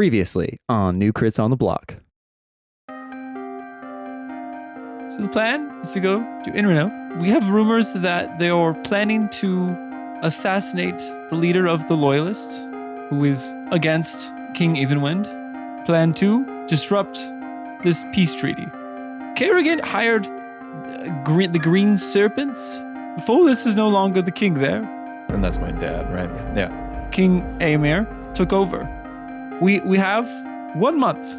Previously on New Crits on the Block. So the plan is to go to Inreno. We have rumors that they are planning to assassinate the leader of the Loyalists, who is against King Evenwind. Plan 2, disrupt this peace treaty. Kerrigan hired the Green Serpents. Folus is no longer the king there. And that's my dad, right? Yeah. King Aemir took over. We have 1 month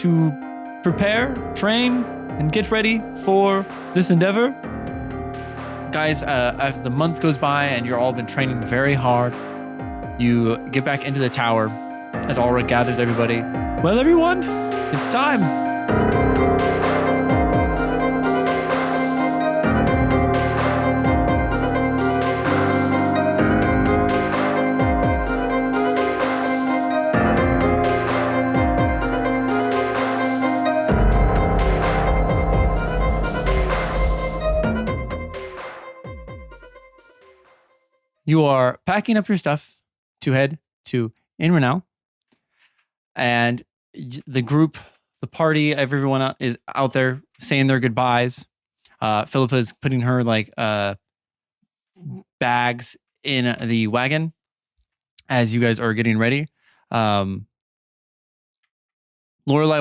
to prepare, train, and get ready for this endeavor. Guys, as the month goes by and you're all been training very hard, you get back into the tower as Ulrich gathers everybody. Well, everyone, it's time. You are packing up your stuff to head to Inrenau. And the group, the party, everyone is out there saying their goodbyes. Philippa is putting her bags in the wagon as you guys are getting ready. Lorelai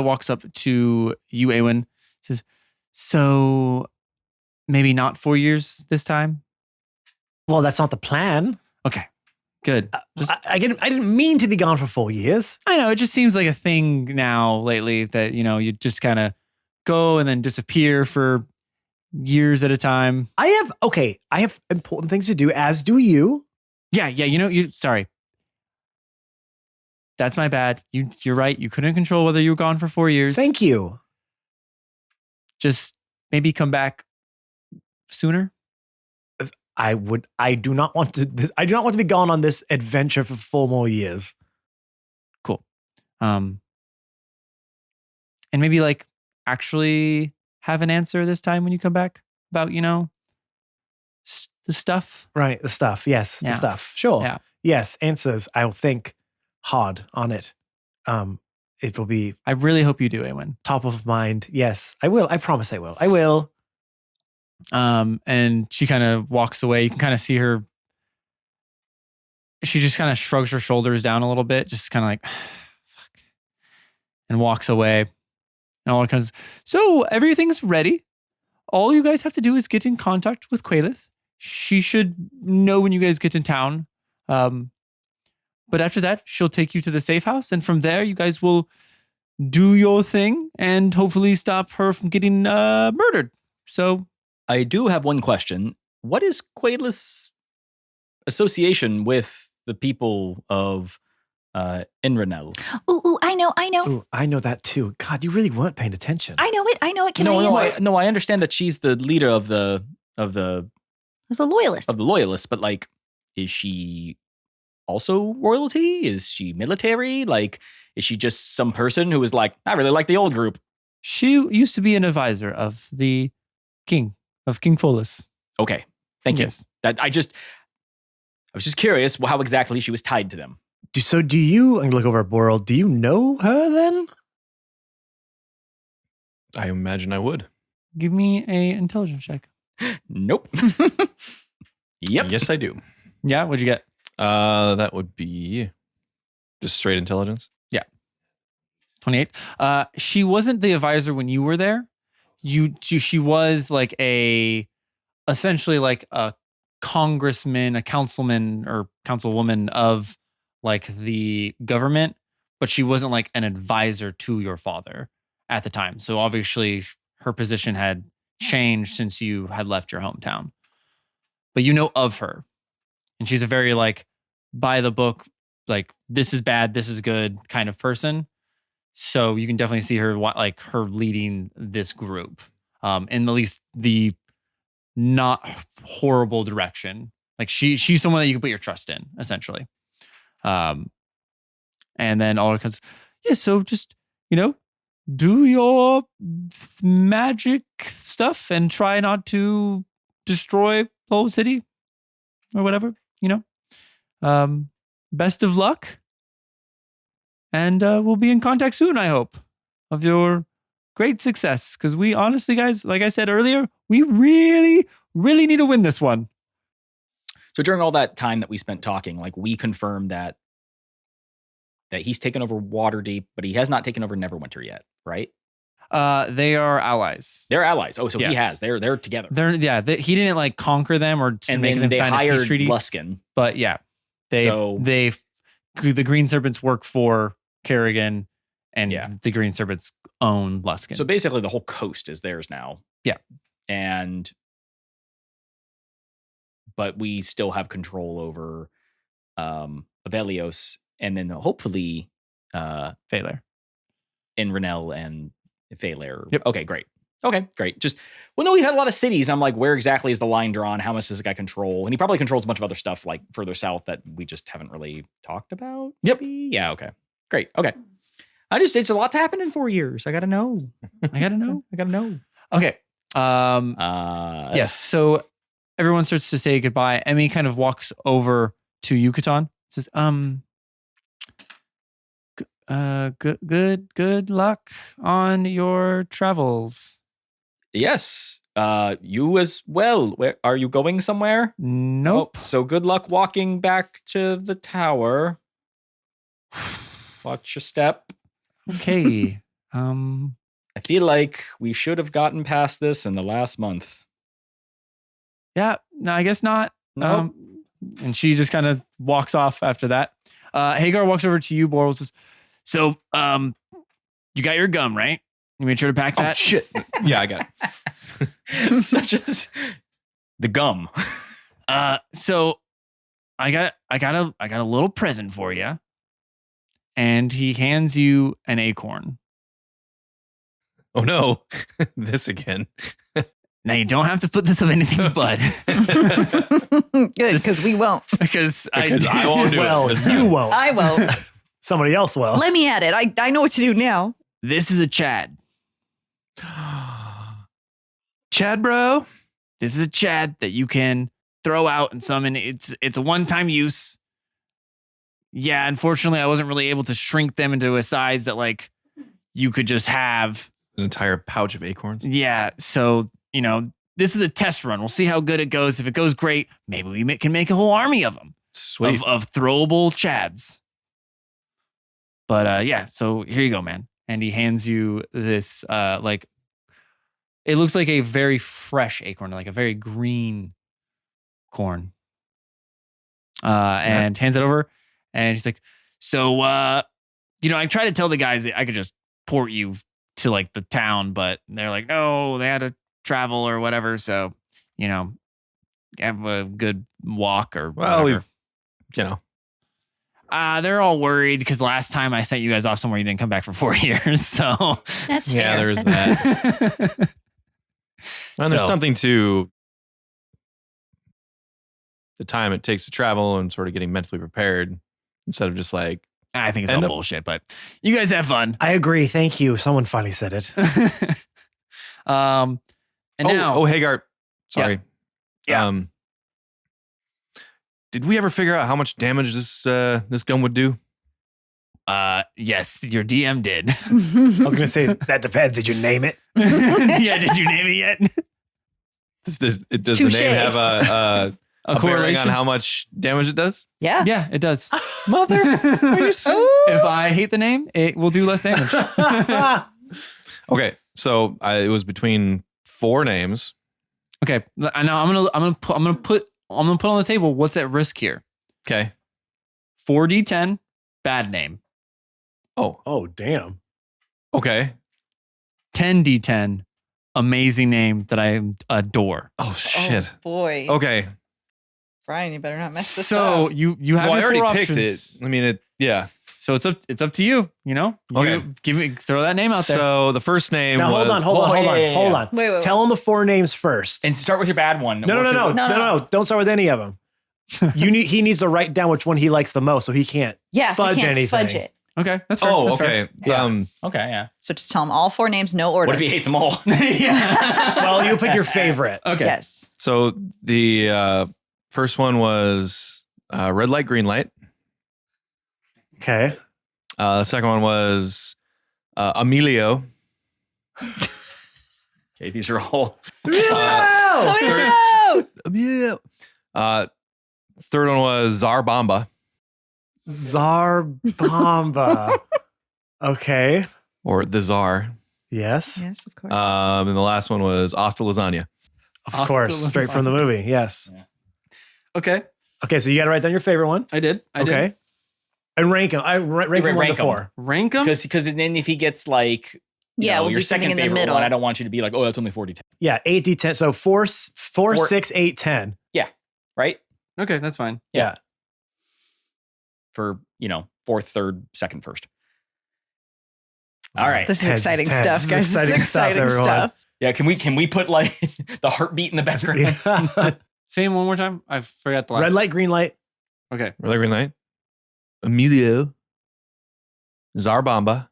walks up to you, Awen, says, "So maybe not 4 years this time?" Well, that's not the plan. Okay, good. I didn't mean to be gone for 4 years. I know, it just seems like a thing now lately that, you just kind of go and then disappear for years at a time. I have important things to do, as do you. Yeah, sorry. That's my bad. You're right. You couldn't control whether you were gone for 4 years. Thank you. Just maybe come back sooner. I do not want to be gone on this adventure for 4 more years. Cool. And maybe actually have an answer this time when you come back about, the stuff. Right. The stuff. Yes. Yeah. The stuff. Sure. Yeah. Yes. Answers. I'll think hard on it. It will be. I really hope you do, Awen. Top of mind. Yes, I will. I promise I will. I will. And she kind of walks away. You can kind of see her. She just kind of shrugs her shoulders down a little bit, just kind of fuck, and walks away. And all it comes, so everything's ready. All you guys have to do is get in contact with Quaelith. She should know when you guys get in town. But after that, she'll take you to the safe house. And from there, you guys will do your thing and hopefully stop her from getting murdered. So I do have one question. What is Quaelith's association with the people of Inrenel? Ooh, I know. Ooh, I know that too. God, you really weren't paying attention. I know it. Can I answer? I understand that she's the leader of the There's a loyalist. of the Loyalists, but is she also royalty? Is she military? Is she just some person who is I really like the old group? she used to be an advisor of the king, of King Folus. Okay, thank you. Yes. I was just curious how exactly she was tied to them. Do you, and look over at Borel, do you know her then? I imagine I would. Give me a intelligence check. Nope. Yep. Yes, I do. Yeah, what'd you get? That would be just straight intelligence. 28. She wasn't the advisor when you were there. She was essentially a congressman, a councilman or councilwoman of the government, but she wasn't an advisor to your father at the time. So obviously her position had changed since you had left your hometown. But you know of her. And she's a very by the book, this is bad, this is good kind of person. So you can definitely see her her leading this group in at least the not horrible direction. She's someone that you can put your trust in, essentially. And then all it comes, yeah, so just, do your magic stuff and try not to destroy the whole city or whatever, Best of luck. And we'll be in contact soon, I hope, of your great success. Because we honestly, guys, like I said earlier, we really, really need to win this one. So during all that time that we spent talking, like we confirmed that he's taken over Waterdeep, but he has not taken over Neverwinter yet, right? They are allies. They're allies. Oh, so Yeah. he has. They're together. He didn't like conquer them or And make then them they sign a hired peace treaty. Luskin. But yeah, the Green Serpents work for Kerrigan, and Yeah. the Green Serpents own Luskin. So basically, the whole coast is theirs now. Yeah. But we still have control over Avelios, and then hopefully Phalar. Enrenel and Phalar. Yep. Okay, great. Okay, great. Just, well, no, we had a lot of cities. I'm like, where exactly is the line drawn? How much does this guy control? And he probably controls a bunch of other stuff like further south that we just haven't really talked about. Yep. Maybe? Yeah, okay. Great. Okay. It's a lot to happen in 4 years. I got to know. I gotta know. I got to know. Okay. Yes. So everyone starts to say goodbye. Emmy kind of walks over to Yucatan. Says, good luck on your travels. Yes. You as well. Where are you going somewhere? Nope. Oh, so good luck walking back to the tower. Watch your step. Okay. I feel like we should have gotten past this in the last month. Yeah. No, I guess not. Nope. And she just kind of walks off after that. Hagar walks over to you, Borel, says, so, you got your gum, right? You made sure to pack that? Oh, shit. Yeah, I got it. Such as the gum. So I got a little present for you. And he hands you an acorn. Oh, no. This again. Now you don't have to put this of anything but. Good, because we won't. because I won't do Well, it. you won't. I won't. Somebody else will. Let me at it. I know what to do now. This is a Chad. Chad, bro. This is a Chad that you can throw out and summon. It's a one-time use. Yeah, unfortunately, I wasn't really able to shrink them into a size that like you could just have. An entire pouch of acorns. Yeah, so this is a test run. We'll see how good it goes. If it goes great, maybe we can make a whole army of them. Sweet. Of throwable Chads. But yeah, so here you go, man. And he hands you this it looks like a very fresh acorn, like a very green corn. And hands it over. And he's like, so I tried to tell the guys that I could just port you to like the town, but they're like, no, they had to travel or whatever. So, have a good walk or Well, whatever. They're all worried because last time I sent you guys off somewhere, you didn't come back for 4 years. So That's Yeah, fair. there is That's- that. And there's So- something to the time it takes to travel and sort of getting mentally prepared instead of just like, I think it's End all up- bullshit, but you guys have fun. I agree. Thank you. Someone finally said it. And now, oh, Hagar, sorry. Yeah. Did we ever figure out how much damage this gun would do? yes, your DM did. I was going to say, that depends. Did you name it? Yeah, did you name it yet? Does the Touche. name have a bearing correlation? on how much damage it does? Yeah. Yeah, it does. Mother, are you If I hate the name, it will do less damage. Okay, so it was between 4 names. Okay, now I'm gonna put on the table what's at risk here. Okay. 4d10, bad name. Oh, damn. Okay. 10d10, amazing name that I adore. Oh shit. Oh, boy. Okay. Brian, you better not mess this So up. you have Well, I your already 4 picked options. it. I mean, yeah. So it's up to you. Okay. Throw that name out there. So the first name Now, was hold on. Wait, wait. Tell them the 4 names first. And start with your bad one. No. Don't start with any of them. He needs to write down which one he likes the most, so he can't. Yeah, so you fudge can't anything. fudge it. Okay, that's fair. Oh, That's fair. okay. Yeah. Okay, yeah. So just tell him all 4 names, no order. What if he hates them all? Yeah. Well, you pick your favorite. Okay. Yes. So the first one was red light, green light. Okay. The second one was Emilio. Okay, these are all. Emilio. Third one was Zarbamba. Zarbamba. Okay. Or the Czar. Yes. Yes, of course. And the last one was Hasta Lasagna. Of Hasta course. Straight from the movie. Yes. Okay, Okay, so you got to write down your favorite one. I did. Okay. And rank them. rank them 1 to rank 'em. 4. Rank them. Because then if he gets like, Yeah, we'll your do something second in the favorite middle. one, I don't want you to be like, oh, that's only 40-10. Yeah, 8 D10. So 4, 6, 8, 10. Right? Okay, that's fine. Yeah. For, fourth, third, second, first. All right. This is Tense, exciting tense. stuff, This is guys. exciting This is stuff, exciting everyone. stuff. Yeah, can we put like the heartbeat in the background? Yeah. Same one more time. I forgot the last. Red light, green light. Okay. Red Light, Green Light. Emilio. Zarbamba.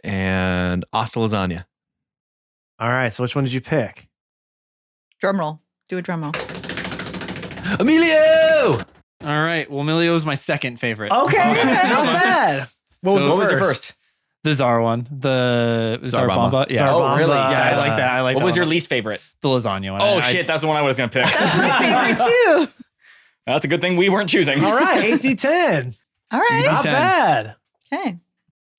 And Hasta Lasagna. All right. So which one did you pick? Drum roll. Do a drum roll. Emilio! All right. Well, Emilio was my second favorite. Okay. Not bad. What was, So- What was your first? The Czar one. The Zarbamba. Zarbamba. Yeah. Zarbamba. Oh, really? Yeah, I like that. I like What that was your one. least favorite? The lasagna one. Oh, I- shit. That's the one I was going to pick. That's my favorite too. That's a good thing we weren't choosing. All right. 8 D10. All right. Not 10. bad. Okay.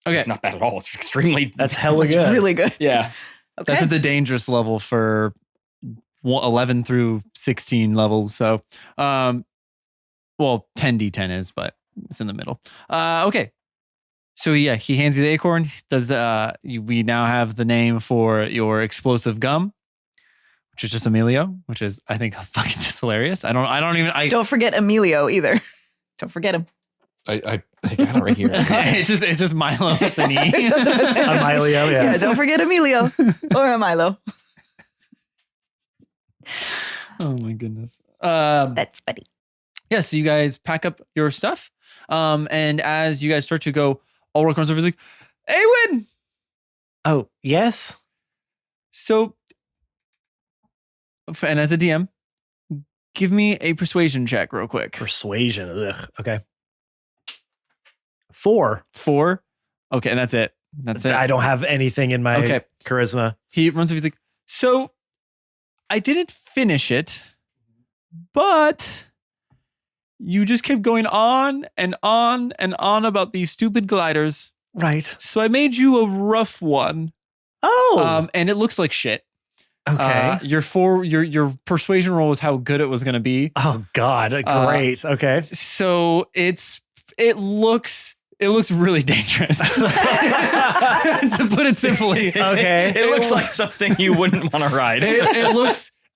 Okay. It's not bad at all. It's extremely. That's hella That's good. really good. Yeah. Okay. That's at the dangerous level for 11 through 16 levels. So, well, 10d10 is, but it's in the middle. Okay. So yeah, he hands you the acorn. We now have the name for your explosive gum, which is just Emilio, which is I think fucking just hilarious. I Don't forget Emilio either. Don't forget him. I got it right here. it's just Milo with an E. That's what I said. Emilio, yeah. Yeah, don't forget Emilio or Milo. Oh my goodness. That's funny. Yeah, so you guys pack up your stuff. And as you guys start to go, Ulrich runs over and is like, Awen! Oh, yes. So, and as a DM, give me a persuasion check real quick. Persuasion. Ugh. Okay. 4. 4. Okay, and that's it. That's it. I don't have anything in my Okay. charisma. He runs over, he's like, so I didn't finish it, but you just kept going on and on and on about these stupid gliders. Right. So I made you a rough one. Oh. And it looks like shit. Okay. Your persuasion roll is how good it was going to be. Oh God. Great. Okay. So it looks really dangerous. To put it simply. Okay. It looks like something you wouldn't want to ride. It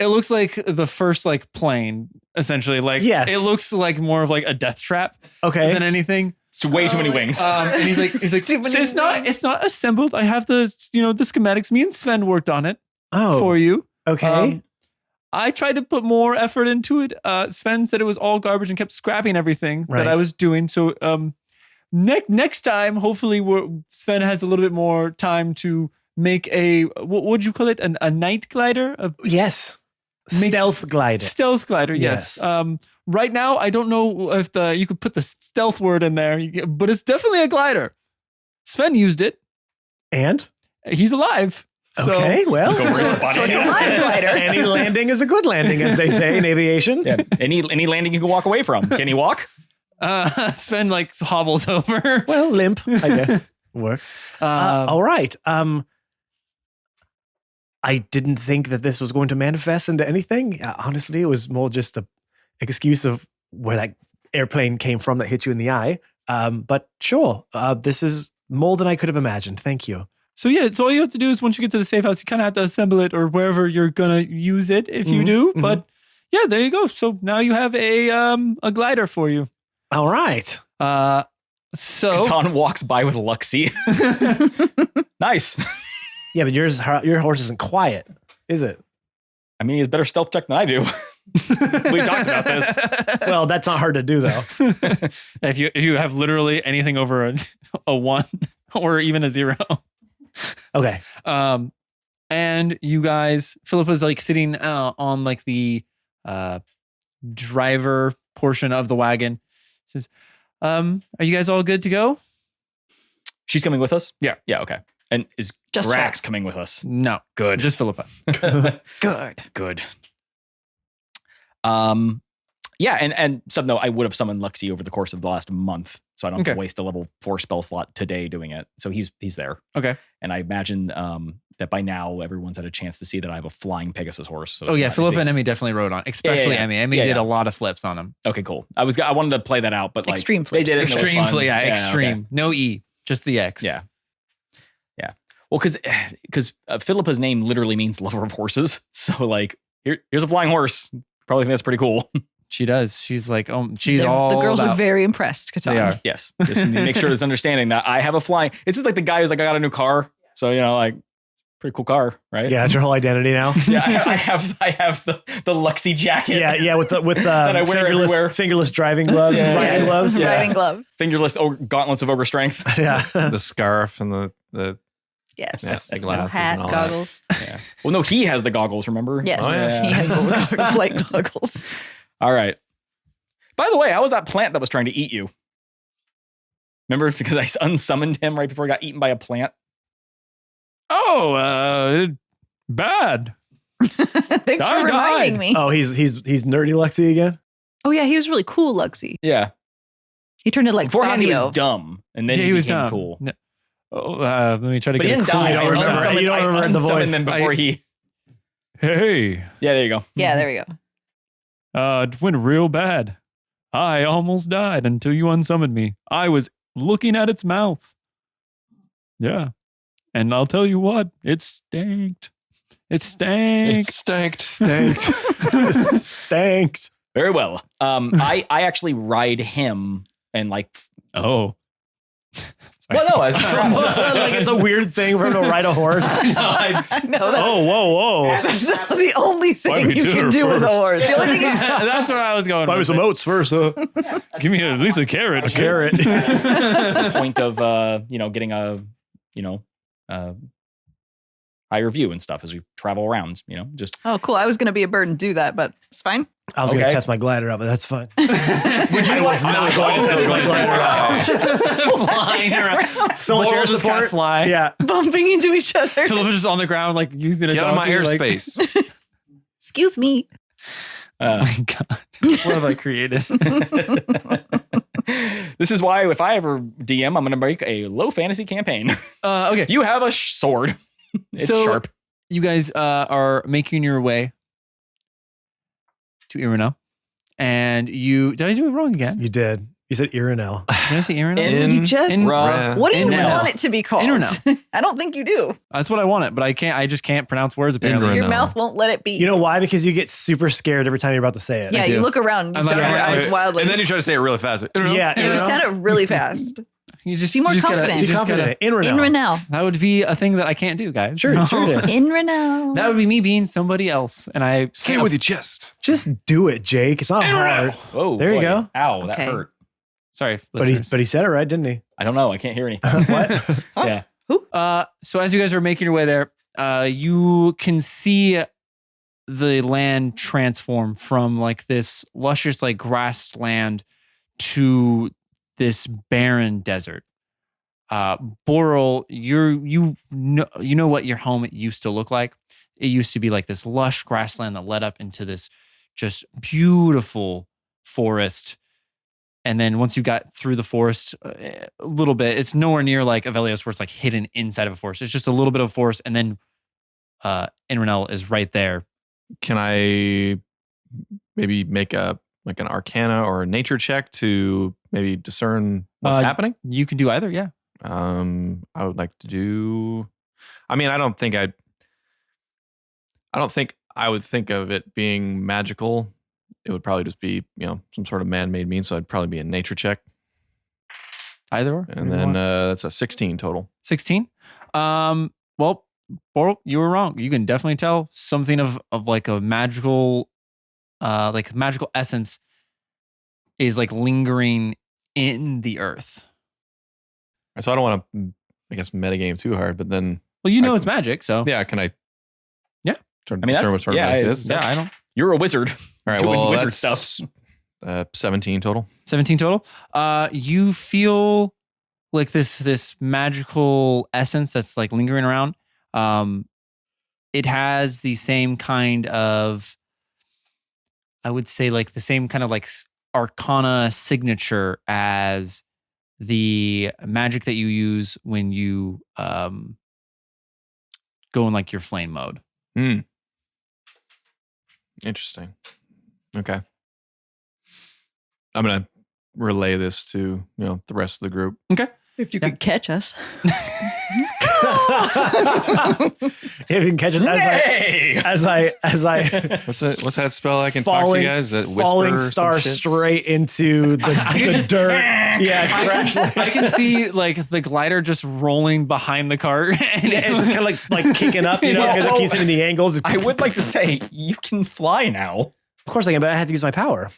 looks like the first like plane, essentially. Like Yes. it looks like more of like a death trap Okay. than anything. It's way too many wings. And he's like, Too many so it's not assembled. I have the schematics. Me and Sven worked on it Oh. for you. Okay. I tried to put more effort into it. Sven said it was all garbage and kept scrapping everything that Right. I was doing. So next time, hopefully, Sven has a little bit more time to make a what would you call it? A night glider, a Yes. Make- Stealth glider. stealth glider. Yes. Yes. Right now, I don't know if you could put the stealth word in there, but it's definitely a glider. Sven used it. And He's alive. So, okay, well, Go raise the body. So it's a live glider. any landing is a good landing, as they say in aviation. Yeah. Any landing you can walk away from. Can he walk? Sven like hobbles over. Well, limp, I guess, works. All right. I didn't think that this was going to manifest into anything. Honestly, it was more just a excuse of where that airplane came from that hit you in the eye. But sure, this is more than I could have imagined. Thank you. So yeah, so all you have to do is once you get to the safe house, you kind of have to assemble it or wherever you're gonna use it if you Mhm, do. mhm. But yeah, there you go. So now you have a glider for you. All right. So Catan walks by with Luxie. Nice. Yeah, but your horse isn't quiet, is it? I mean, he has better stealth check than I do. We talked about this. Well, that's not hard to do, though. if you have literally anything over a 1 or even a 0. Okay. And you guys, Philippa's like sitting on like the driver portion of the wagon. Says, Are you guys all good to go? She's coming with us? Yeah. Yeah, okay. And is Just Grax coming with us? No, Good. just Philippa. Good. Good. Yeah, and some though I would have summoned Luxie over the course of the last month, so I don't have Okay. to waste a level 4 spell slot today doing it. So he's there. Okay. And I imagine that by now everyone's had a chance to see that I have a flying Pegasus horse. So Oh it's yeah, not a Philippa big- and Emmy definitely rode on, especially yeah. Emmy. Emmy Yeah, did yeah. a lot of flips on him. Okay, cool. I wanted to play that out, but like Extreme they flips. did it. and it was Extreme fun. flip, yeah, okay. extreme. No E, just the X. Yeah. Well, because Philippa's name literally means lover of horses. So like, here's a flying horse. Probably think that's pretty cool. She does. She's like, she's The all girls are about- very impressed, Catan. They are. Yes. Just make sure there's understanding that I have a flying. It's just like the guy who's like, I got a new car. So, like, pretty cool car, right? Yeah, that's your whole identity now. Yeah, I have the Luxie jacket. Yeah, with That I wear everywhere. fingerless driving gloves, Yeah. riding Yes, gloves. Yeah. riding gloves. Fingerless gauntlets of ogre strength. Yeah. The scarf and the Yes. Yeah, the glasses hat, and all that. goggles. Yeah. Well, no, he has the goggles, remember? Yes, Oh, yeah. he has the flight goggles. All right. By the way, how was that plant that was trying to eat you? Remember, because I unsummoned him right before he got eaten by a plant? Oh, bad. Thanks I for reminding died. me. Oh, he's nerdy Lexi again. Oh yeah, he was really cool, Luxie. Yeah. He turned into like Beforehand, he Fabio. was dumb. And then Yeah, he was became dumb. cool. No. Oh, let me try to But he get didn't a cool. die. You don't remember- unsummoned- you don't remember the unsummoned voice. him before he... Hey, Yeah, there you go. Yeah, there we go. it went real bad. I almost died until you unsummoned me. I was looking at its mouth. Yeah. And I'll tell you what, it stanked. It stank. It stanked. Stanked. Stanked. Very well. I actually ride him and like... Oh. Well, no, as Like it's a weird thing for him to ride a horse. No, that's, whoa. that's the only thing me you to can her do with a first. horse. The only thing you That's where I was going. Buy me with some it. oats first. Give me at least a carrot. A carrot. It's the point of getting a higher view and stuff as we travel around. Just Oh, cool. I was going to be a bird and do that, but it's fine. I was going Okay. to test my glider out, but that's fine. would you was not going to test my glider out. Flying around. So much Borel air just support. can't fly. Yeah. Bumping into each other. Philip is just on the ground, like using a Get out of my donkey, like- airspace. Excuse me. Oh my God. What have I created? this is why if I ever DM, I'm going to make a low fantasy campaign. Okay. You have a sword. It's So- sharp. You guys are making your way to Irinel. And did I do it wrong again? You did. You said Irinel. Did I say Irinel? In- You just. What do you Inel. want it to be called? Internel. I don't think you do. That's what I want it, but I just can't pronounce words apparently. Irinel. Your mouth won't let it be. You know why? Because you get super scared every time you're about to say it. yeah, do. you look around. You I'm like, dart your I- eyes wildly. And then you try to say it really fast. Yeah. And you Irinel. said it really fast. You just Be more you just gotta- confident. you Be just confident. gotta- Irinel. In Renel. that would be a thing that I can't do, guys. Sure, sure it is. In Renel. That would be me being somebody else, and I Say it can't- with your chest. Just do it, Jake. It's not hard. Whoa. There you boy. go. Ow, that Okay. hurt. Sorry, But he said it right, didn't he? I don't know. I can't hear anything. What? Yeah. So as you guys are making your way there, you can see the land transform from like this luscious like grassland to this barren desert. Borel, you know what your home used to look like. It used to be like this lush grassland that led up into this just beautiful forest. And then once you got through the forest a little bit, it's nowhere near like Avelios where it's like hidden inside of a forest. It's just a little bit of forest. And then Inrenel is right there. Can I maybe make an arcana or a nature check to maybe discern what's happening? You can do either, yeah. I would like to do. I mean, I don't think I would think of it being magical. It would probably just be, some sort of man-made means. So it'd probably be a nature check, Either or. and then that's a 16 total. 16. Well, Borel, you were wrong. You can definitely tell something of like a magical essence is like lingering in the earth. So I don't want to, I guess, metagame too hard, but then Well, it's magic, so yeah, can I? Yeah. Sort of I mean, discern that's- what sort of yeah, magic it is? yeah, I don't. You're a wizard. All right, doing well, wizard that's 17 total. 17 total. You feel like this magical essence that's like lingering around. It has the same kind of, I would say, like the same kind of like arcana signature as the magic that you use when you go in like your flame mode. Interesting. Okay. I'm gonna relay this to the rest of the group. Okay. If you could catch us. If you can catch us as I What's that spell I can talk to you guys? That whisper falling or some star shit? straight into the dirt. Yeah, crash. I can see like the glider just rolling behind the cart. And Yeah, it's just kind of like kicking up, because it keeps hitting the angles. I would like to say you can fly now. Of course I can, but I had to use my power.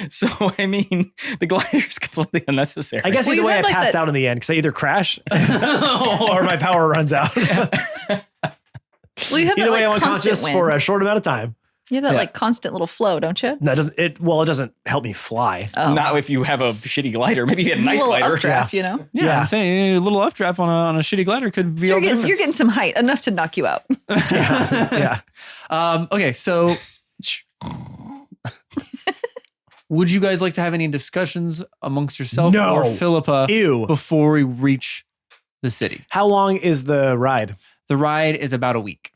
So, I mean, the glider is completely unnecessary. I guess Well, either you way I had, like, passed that- out in the end because I either crash or my power runs out. Well, you have Either that way, I'm like constant unconscious wind. for a short amount of time. You have that Yeah. like constant little flow, don't you? No, it doesn't help me fly. Oh. Not if you have a shitty glider. Maybe if you had a nice little glider. updraft, Yeah. Yeah, I'm saying a little updraft on a shitty glider could be So all the you're difference. getting some height, enough to knock you out. Yeah. Okay, so would you guys like to have any discussions amongst yourself No. or Philippa Ew. before we reach the city? How long is the ride? The ride is about a week.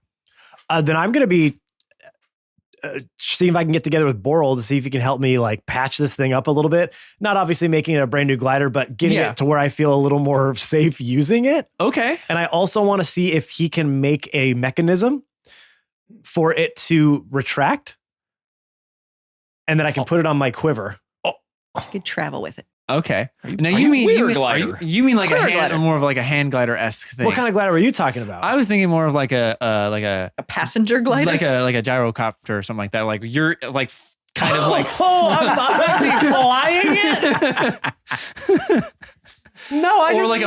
Then I'm going to be seeing if I can get together with Borel to see if he can help me like patch this thing up a little bit. Not obviously making it a brand new glider, but getting Yeah. it to where I feel a little more safe using it. Okay. And I also want to see if he can make a mechanism for it to retract. And then I can put it on my quiver. You could travel with it. Okay. Now are you you mean queer you mean, glider? you mean like Queer a hand, glider. more of like a hand glider esque thing? What kind of glider were you talking about? I was thinking more of like a A passenger glider. like a gyrocopter or something like that. Like you're like kind of like I'm actually flying it? No, I or just like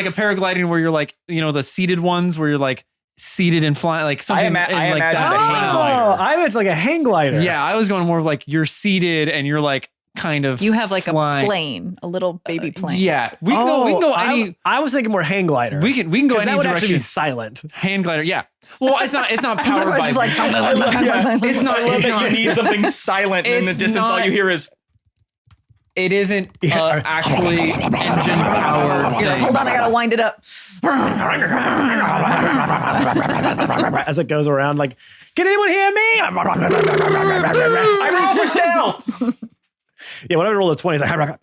a paragliding where you're like the seated ones where you're like seated and flying like something I in imagine like a that. hang Oh, glider. I meant like a hang glider. Yeah, I was going more of like you're seated and you're like kind of you have like flying. a plane, a little baby plane. Yeah, we can go any. I was thinking more hang glider. We can go 'Cause any that would actually direction. be silent. Hand glider, yeah. Well, it's not powered by. It's like It's not. It's You not. need something silent, and in the It's distance, all not- you hear is It isn't Yeah. actually engine powered. You're like, hold on, I gotta wind it up. As it goes around, like, can anyone hear me? I'm wrong for stealth. Yeah, when I roll a 20, it's like,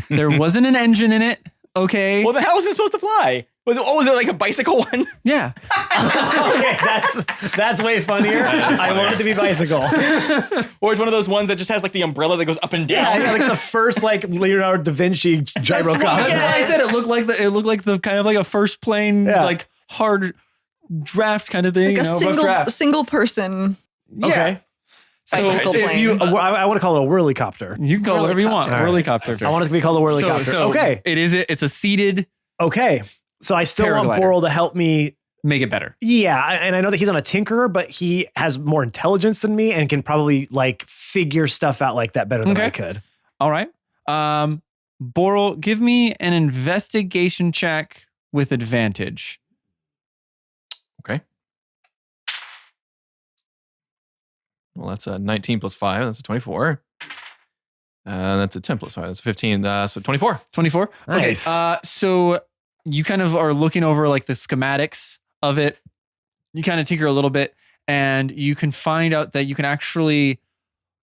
There wasn't an engine in it. Okay. Well, then how was it supposed to fly? Was it like a bicycle one? Yeah. okay, that's way funnier. I want it to be bicycle. Or it's one of those ones that just has like the umbrella that goes up and down? Yeah, like the first like Leonardo da Vinci gyrocopter. That's why I said it looked like the kind of like a first plane Yeah. like hard draft kind of thing. Like a rough draft. single person. Yeah. Okay. Bicycle if plane. you I want to call it a whirlycopter. you can call it whatever you want. Whirlycopter. Whirlycopter. I want it to be called a whirlycopter. Okay. It's a seated. Okay. So I still want Paraglider. Borel to help me. Make it better. Yeah. And I know that he's on a tinkerer, but he has more intelligence than me and can probably like figure stuff out like that better than Okay. I could. All right. Borel, give me an investigation check with advantage. Okay. Well, that's a 19 plus 5. That's a 24. That's a 10 plus 5. That's a 15. So 24. 24. Nice. Okay. So you kind of are looking over like the schematics of it. You kind of tinker a little bit, and you can find out that you can actually,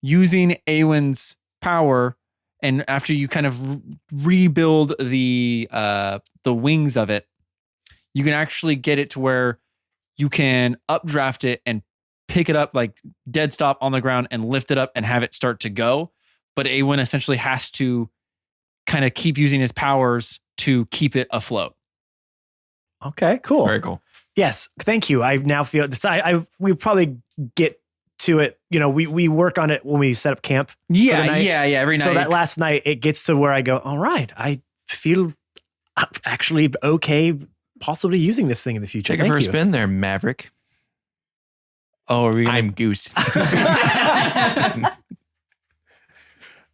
using Awen's power, and after you kind of rebuild the wings of it, you can actually get it to where you can updraft it and pick it up like dead stop on the ground and lift it up and have it start to go. But Awen essentially has to kind of keep using his powers to keep it afloat. Okay, cool. Very cool. Yes, thank you. I now feel this. We probably get to it. We work on it when we set up camp. Yeah, night. yeah. Every night. So that last night, it gets to where I go, all right, I feel actually okay, possibly using this thing in the future. Take it Thank for a you. spin there, Maverick. Oh, are we gonna, I'm Goose.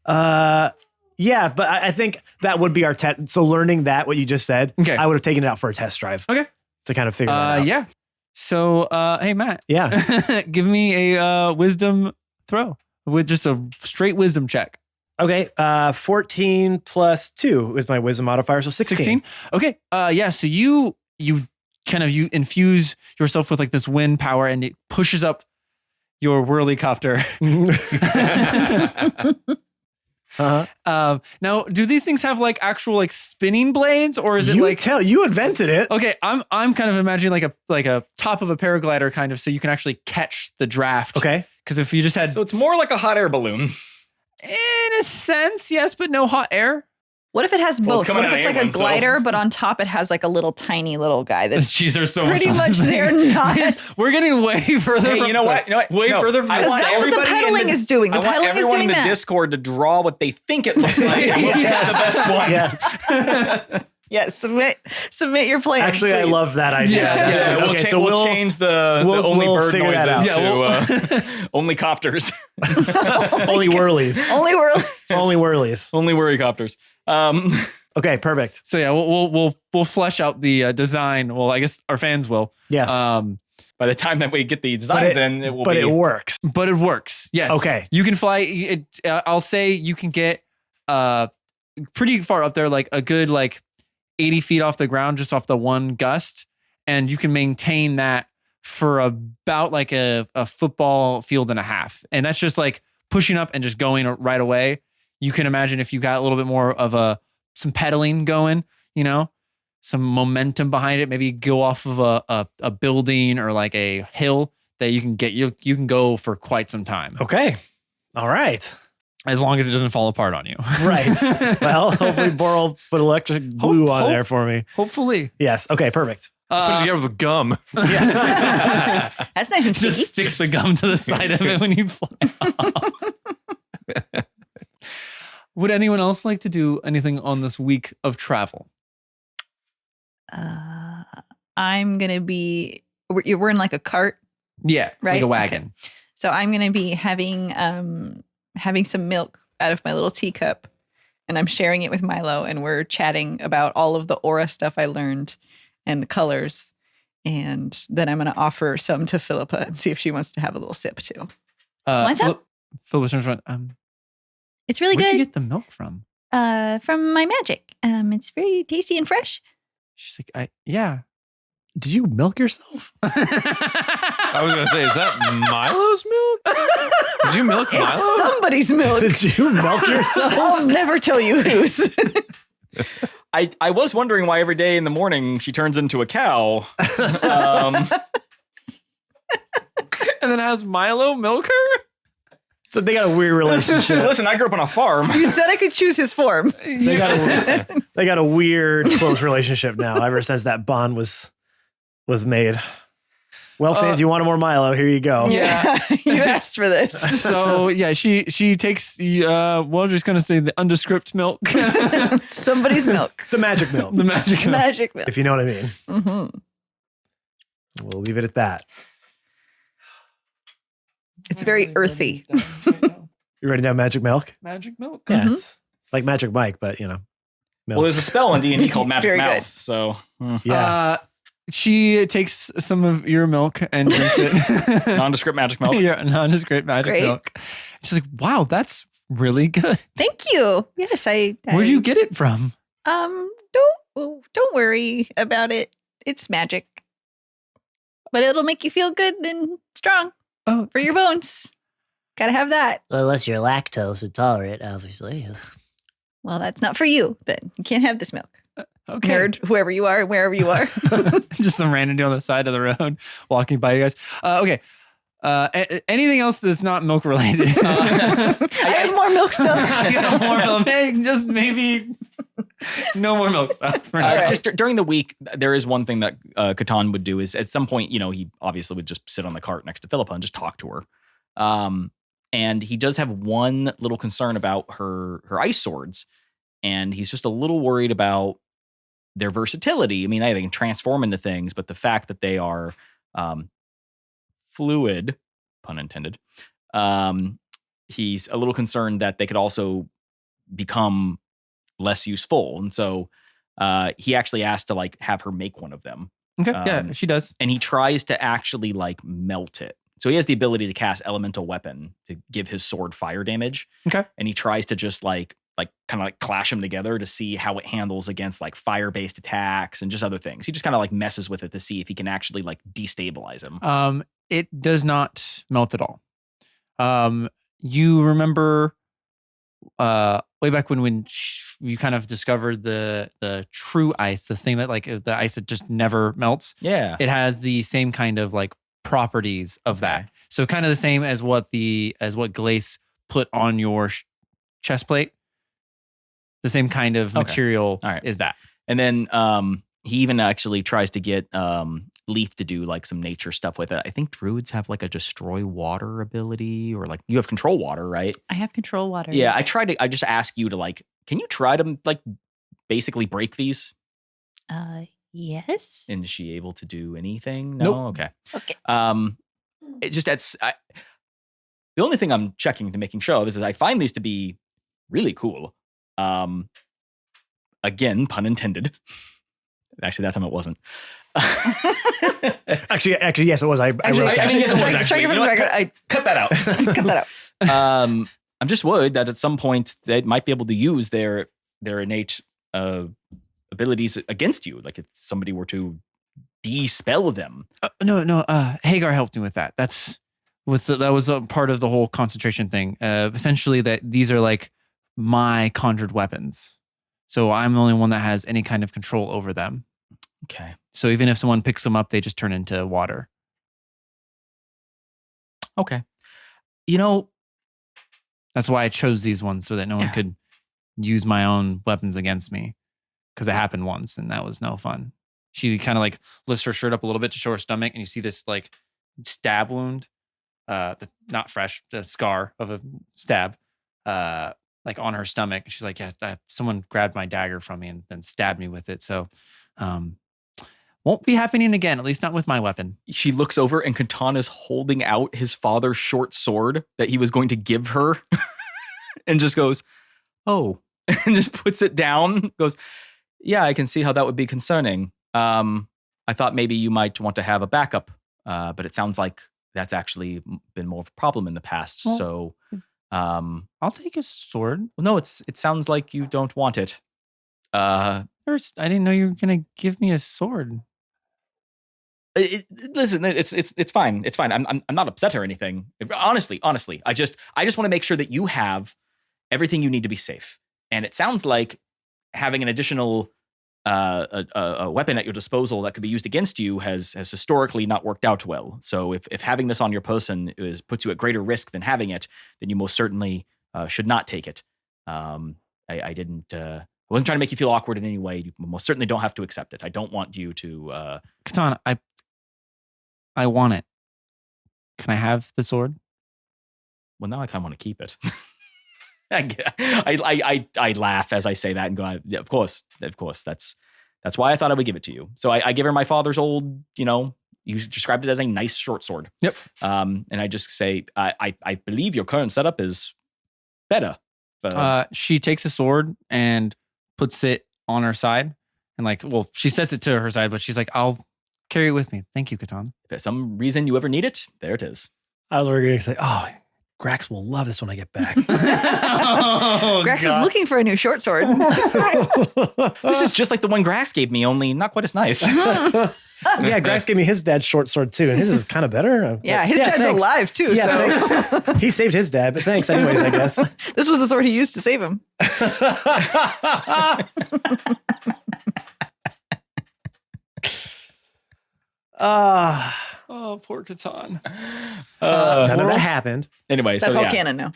Yeah, but I think that would be our test. So learning that, what you just said, Okay. I would have taken it out for a test drive. Okay. To kind of figure that out. Yeah. So, hey, Matt. Yeah. Give me a wisdom throw with just a straight wisdom check. Okay. 14 plus 2 is my wisdom modifier, so 16. Okay. Yeah. So you infuse yourself with like this wind power, and it pushes up your whirlycopter. Uh-huh. Now, do these things have like actual like spinning blades, or is it you invented it? Okay, I'm kind of imagining like a top of a paraglider kind of, so you can actually catch the draft. Okay. Because if you just had, So it's more like a hot air balloon. in a sense, yes, but no hot air. What if it has Well, it's both? coming What if out it's of like a England, so- glider, but on top it has like a little tiny little guy that's Jeez, there's so pretty much. much there not. We're getting way further. Hey, you know what? Way No, further from I the want That's what the everybody in pedaling is doing. The I want pedaling is everyone doing in the that. Discord to draw what they think it looks like. And we'll get the best one. Yeah. Yeah, submit your plans. Actually, I please. love that idea. Yeah, That's yeah, good. We'll, Okay, cha- so we'll change the only we'll bird figure that noises out. to only copters. only whirlies. Only whirl. Only whirlies. Only worrycopters. Okay, perfect. So yeah, we'll flesh out the design. Well, I guess our fans will. Yes. By the time that we get the designs in, it will but be. it works. But it works. Yes. Okay. You can fly. I'll say you can get pretty far up there, like a good 80 feet off the ground, just off the one gust, and you can maintain that for about like a football field and a half, and that's just like pushing up and just going right away. You can imagine if you got a little bit more of some pedaling going, some momentum behind it, maybe go off of a building or like a hill that you can get, you can go for quite some time. Okay. All right. As long as it doesn't fall apart on you. Right. Well, hopefully Borel put electric glue on there for me. Hopefully. Yes. Okay, perfect. Put it together with gum. That's nice and Just sticky. sticks the gum to the side of it when you fly off. Would anyone else like to do anything on this week of travel? I'm gonna be. We're in like a cart, Yeah, right? like a wagon. Okay. So I'm gonna be having some milk out of my little teacup, and I'm sharing it with Milo, and we're chatting about all of the aura stuff I learned and the colors, and then I'm gonna offer some to Philippa and see if she wants to have a little sip too. What's up? Philip turns around. It's really Where'd good. you get the milk from? From my magic. It's very tasty and fresh. She's like, yeah. Did you milk yourself? I was going to say, is that Milo's milk? Did you milk It's Milo? somebody's milk. Did you milk yourself? I'll never tell you whose. I was wondering why every day in the morning she turns into a cow. And then has Milo milk her? So they got a weird relationship. Listen, I grew up on a farm. You said I could choose his form. They got a weird close relationship now ever since that bond was made. Well, fans, you wanted more Milo? Here you go. Yeah. You asked for this. So yeah, she takes we're just gonna say the undescript milk. Somebody's milk. The magic milk, The magic milk. Magic milk. if you know what I mean. Mm-hmm. We'll leave it at that. It's very earthy. You ready to have magic milk? Magic milk. Yeah, Mhm. it's like Magic Mike, but milk. Well, there's a spell in D&D called Magic Very good. Mouth. So Yeah. She takes some of your milk and drinks it. nondescript magic milk. Yeah, nondescript magic Great. milk. She's like, wow, that's really good. Thank you. Yes, I Where'd you get it from? Don't worry about it. It's magic. But it'll make you feel good and strong Oh, for your bones. Gotta have that. Well, unless you're lactose intolerant, obviously. Well, that's not for you then. You can't have this milk. okay. Nerd, whoever you are, wherever you are. Just some random dude on the side of the road walking by you guys. Okay. Anything else that's not milk related? I have more milk stuff. I got more milk. Hey, just maybe no more milk stuff for now. right. Just during the week, there is one thing that Catan would do is at some point, he obviously would just sit on the cart next to Philippa and just talk to her. And he does have one little concern about her ice swords. And he's just a little worried about their versatility. I mean, they can transform into things, but the fact that they are fluid, pun intended, he's a little concerned that they could also become less useful. And so he actually asked to like have her make one of them. Okay, yeah, she does. And he tries to actually like melt it. So he has the ability to cast elemental weapon to give his sword fire damage. Okay. And he tries to just like kind of like clash them together to see how it handles against like fire-based attacks and just other things. He just kind of like messes with it to see if he can actually like destabilize him. It does not melt at all. You remember way back when you kind of discovered the true ice, the thing that like the ice that just never melts. Yeah. It has the same kind of like properties of that. So kind of the same as what Glace put on your chest plate. The same kind of material is that. And then he even actually tries to get Leaf to do like some nature stuff with it. I think druids have like a destroy water ability, or like you have control water, right? I have control water. Yeah, I just ask you to like, can you try to like basically break these? Yes. And is she able to do anything? No? Nope. Okay. It just the only thing I'm checking to making sure of is that I find these to be really cool. Again, pun intended. Actually, that time it wasn't. Actually, yes, it was. I wrote that. I mean, yes, it was actually. Strike You from know the what? record. Cut that out. Cut that out. I'm just worried that at some point they might be able to use their innate abilities against you. Like if somebody were to de-spell them. No. Hagar helped me with that. That was a part of the whole concentration thing. Essentially, that these are like my conjured weapons. So I'm the only one that has any kind of control over them. Okay. So even if someone picks them up, they just turn into water. Okay. You know, that's why I chose these ones, so that no one could use my own weapons against me. Because it happened once, and that was no fun. She kind of like lifts her shirt up a little bit to show her stomach, and you see this like stab wound, not fresh, the scar of a stab, like on her stomach. She's like, "Yes, someone grabbed my dagger from me and then stabbed me with it." So, won't be happening again. At least not with my weapon. she looks over and Catan is holding out his father's short sword that he was going to give her and just goes, "Oh," and just puts it down. Goes, "Yeah, I can see how that would be concerning. I thought maybe you might want to have a backup, but it sounds like that's actually been more of a problem in the past." Well, so, I'll take a sword. well, no, it sounds like you don't want it. I didn't know you were gonna give me a sword. Listen, it's fine. It's fine. I'm not upset or anything. Honestly, I just want to make sure that you have everything you need to be safe. And it sounds like having an additional a weapon at your disposal that could be used against you has historically not worked out well. So if having this on your person puts you at greater risk than having it, then you most certainly should not take it. I wasn't trying to make you feel awkward in any way. You most certainly don't have to accept it. I don't want you to. Catan, I want it. Can I have the sword? Well, now I kind of want to keep it. I laugh as I say that and go, yeah, of course. That's why I thought I would give it to you. So I give her my father's old, you described it as a nice short sword. Yep. And I just say, I believe your current setup is better. She takes a sword and puts it on her side, and she sets it to her side, but she's like, "I'll carry it with me. Thank you, Catan." If for some reason you ever need it, there it is. I was going to say, oh, Grax will love this when I get back. Grax was looking for a new short sword. This is just like the one Grax gave me, only not quite as nice. Yeah, Grax gave me his dad's short sword too, and his is kind of better. Yeah, his dad's thanks. alive too. Yeah, So thanks. He saved his dad, but thanks anyways, I guess. this was the sword he used to save him. Oh, poor Catan. None of that happened. Anyway, That's so all yeah. canon now.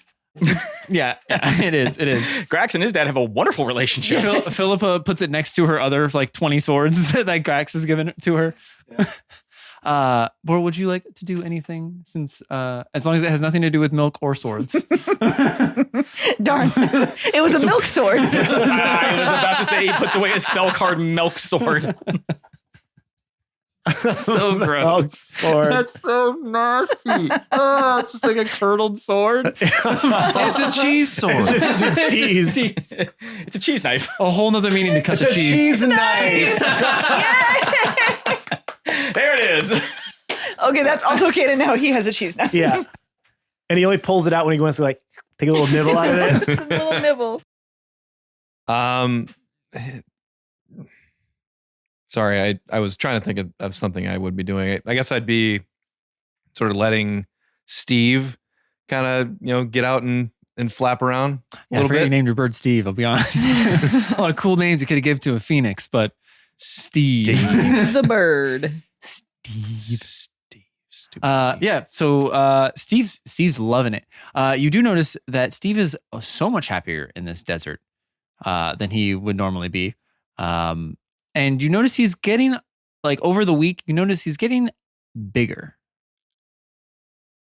Yeah, it is. Grax and his dad have a wonderful relationship. Philippa puts it next to her other 20 swords that Grax has given to her. Borel, would you like to do anything since as long as it has nothing to do with milk or swords? Darn. It was a milk sword. I was about to say he puts away a spell card milk sword. So gross. Sword. That's so nasty. Oh, it's just like a curdled sword. It's a cheese sword. It's just a cheese. It's a cheese knife. A whole nother meaning to cut It's the a cheese. cheese knife. There it is. Okay, that's also okay to know he has a cheese knife. Yeah. And he only pulls it out when he wants to like take a little nibble out of it. Just a little nibble. Sorry, I was trying to think of something I would be doing. I guess I'd be sort of letting Steve kind of, get out and flap around a Yeah, I little forget you bit. named your bird Steve, I'll be honest. A lot of cool names you could have given to a phoenix, but Steve. The bird. Steve. Yeah, so Steve's loving it. You do notice that Steve is so much happier in this desert than he would normally be. And you notice he's getting, like, over the week, you notice he's getting bigger.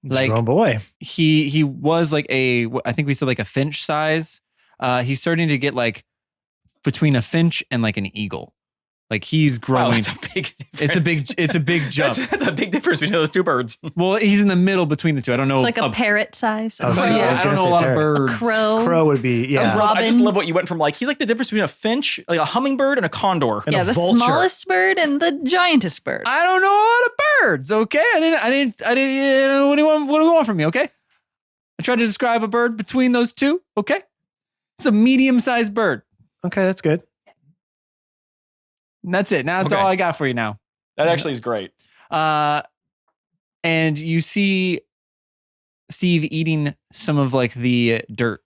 Like, Oh boy. he was like I think we said like a finch size. He's starting to get like between a finch and like an eagle. Like he's Wow, growing. it's a big difference. It's a big jump. That's a big difference between those two birds. Well, he's in the middle between the two. I don't know. It's like a parrot size. A Oh, crow. yeah, I was I don't gonna know a say lot parrot. of A birds. crow. Crow would be, I yeah. just Robin. love what you went from like, he's like the difference between a finch, like a hummingbird and a condor. And Yeah, a the vulture. smallest bird and the giantest bird. I don't know a lot of birds. Okay, I didn't. What do you want from me? Okay, I tried to describe a bird between those two. Okay, it's a medium-sized bird. Okay, that's good. And that's it. Now that's Okay. all I got for you now. That actually is great. And you see Steve eating some of like the dirt.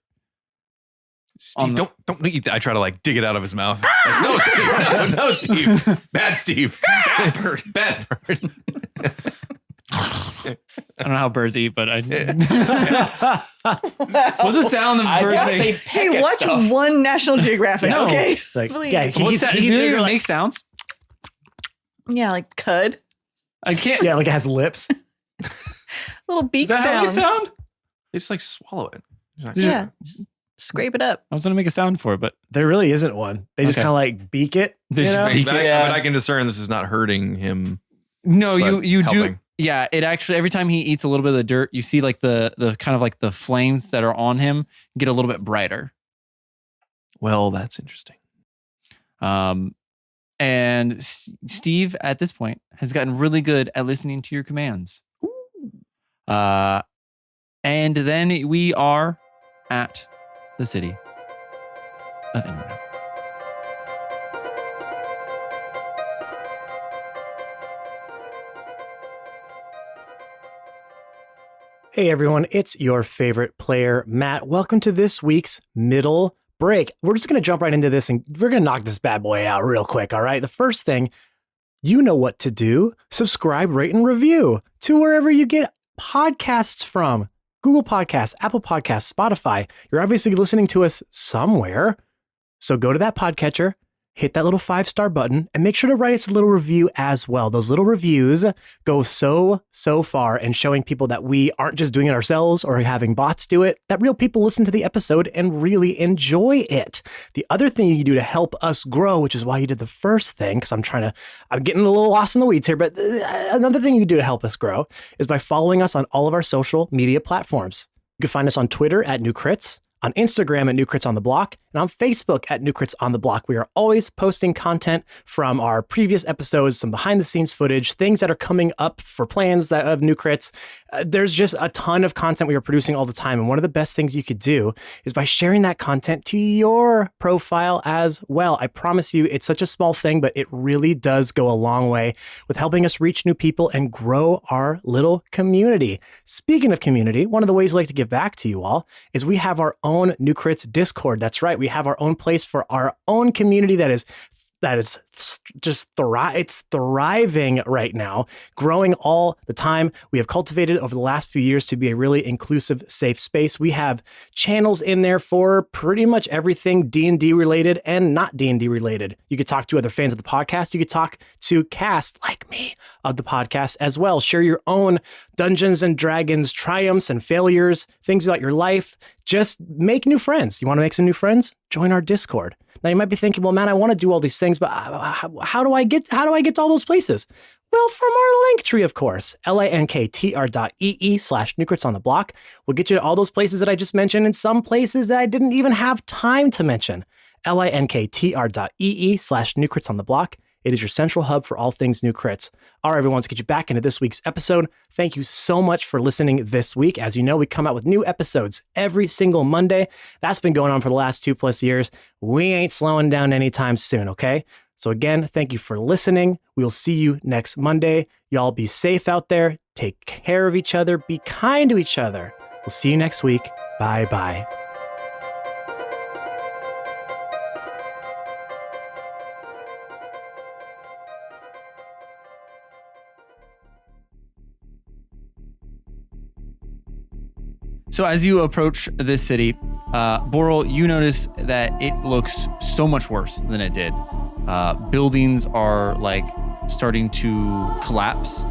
Steve, don't eat that. I try to like dig it out of his mouth. Like, no, Steve, no, Steve. Bad Steve. Bad bird. Bad bird. I don't know how birds eat, but I. What's the sound of I birds guess make? they Hey, peck at watch stuff. one National Geographic, No. okay? Like, Please. yeah, What's that? Do he's they either even like, make sounds? Yeah, like cud. I can't. yeah, like it has lips. Little Is beak that how it sounds. sound? They just like swallow it. Like, Yeah, just scrape it up. I was gonna make a sound for it, but There really isn't one. They just Okay. kind of like beak it. They you just know? beak But it. I can discern this is not hurting him. no, but you do. helping. Yeah, it actually every time he eats a little bit of the dirt, you see like the kind of like the flames that are on him get a little bit brighter. Well, that's interesting. And Steve at this point has gotten really good at listening to your commands. And then we are at the city of Inverness. Hey everyone, it's your favorite player, Matt. Welcome to this week's middle break. We're just going to jump right into this and we're going to knock this bad boy out real quick, all right? The first thing, you know what to do. Subscribe, rate, and review to wherever you get podcasts from. Google Podcasts, Apple Podcasts, Spotify. You're obviously listening to us somewhere. So go to that podcatcher, hit that little 5-star button, and make sure to write us a little review as well. Those little reviews go so far in showing people that we aren't just doing it ourselves or having bots do it, that real people listen to the episode and really enjoy it. The other thing you can do to help us grow, which is why you did the first thing, because I'm getting a little lost in the weeds here, but another thing you can do to help us grow is by following us on all of our social media platforms. You can find us on Twitter at New Crits, on Instagram at New Crits on the Block, and on Facebook at New Crits on the Block. We are always posting content from our previous episodes, some behind the scenes footage, things that are coming up for plans that of New Crits. There's just a ton of content we are producing all the time. And one of the best things you could do is by sharing that content to your profile as well. I promise you, it's such a small thing, but it really does go a long way with helping us reach new people and grow our little community. Speaking of community, one of the ways we like to give back to you all is we have our own New Crits Discord. That's right. We have our own place for our own community that is just it's thriving right now, growing all the time. We have cultivated over the last few years to be a really inclusive, safe space. We have channels in there for pretty much everything D&D related and not D&D related. You could talk to other fans of the podcast. You could talk to cast like me of the podcast as well. Share your own Dungeons and Dragons triumphs and failures, things about your life. Just make new friends. You want to make some new friends? Join our Discord. Now you might be thinking, well, man, I want to do all these things, but how do I get to all those places? Well, from our link tree, of course. linktr.ee/Nucrits on the block will get you to all those places that I just mentioned and some places that I didn't even have time to mention. linktr.ee/Nucrits on the block. It is your central hub for all things New Crits. All right, everyone, let's get you back into this week's episode. Thank you so much for listening this week. As you know, we come out with new episodes every single Monday. That's been going on for the last 2+ years. We ain't slowing down anytime soon, okay? So again, thank you for listening. We'll see you next Monday. Y'all be safe out there. Take care of each other. Be kind to each other. We'll see you next week. Bye-bye. So as you approach this city, Borel, you notice that it looks so much worse than it did. Buildings are like starting to collapse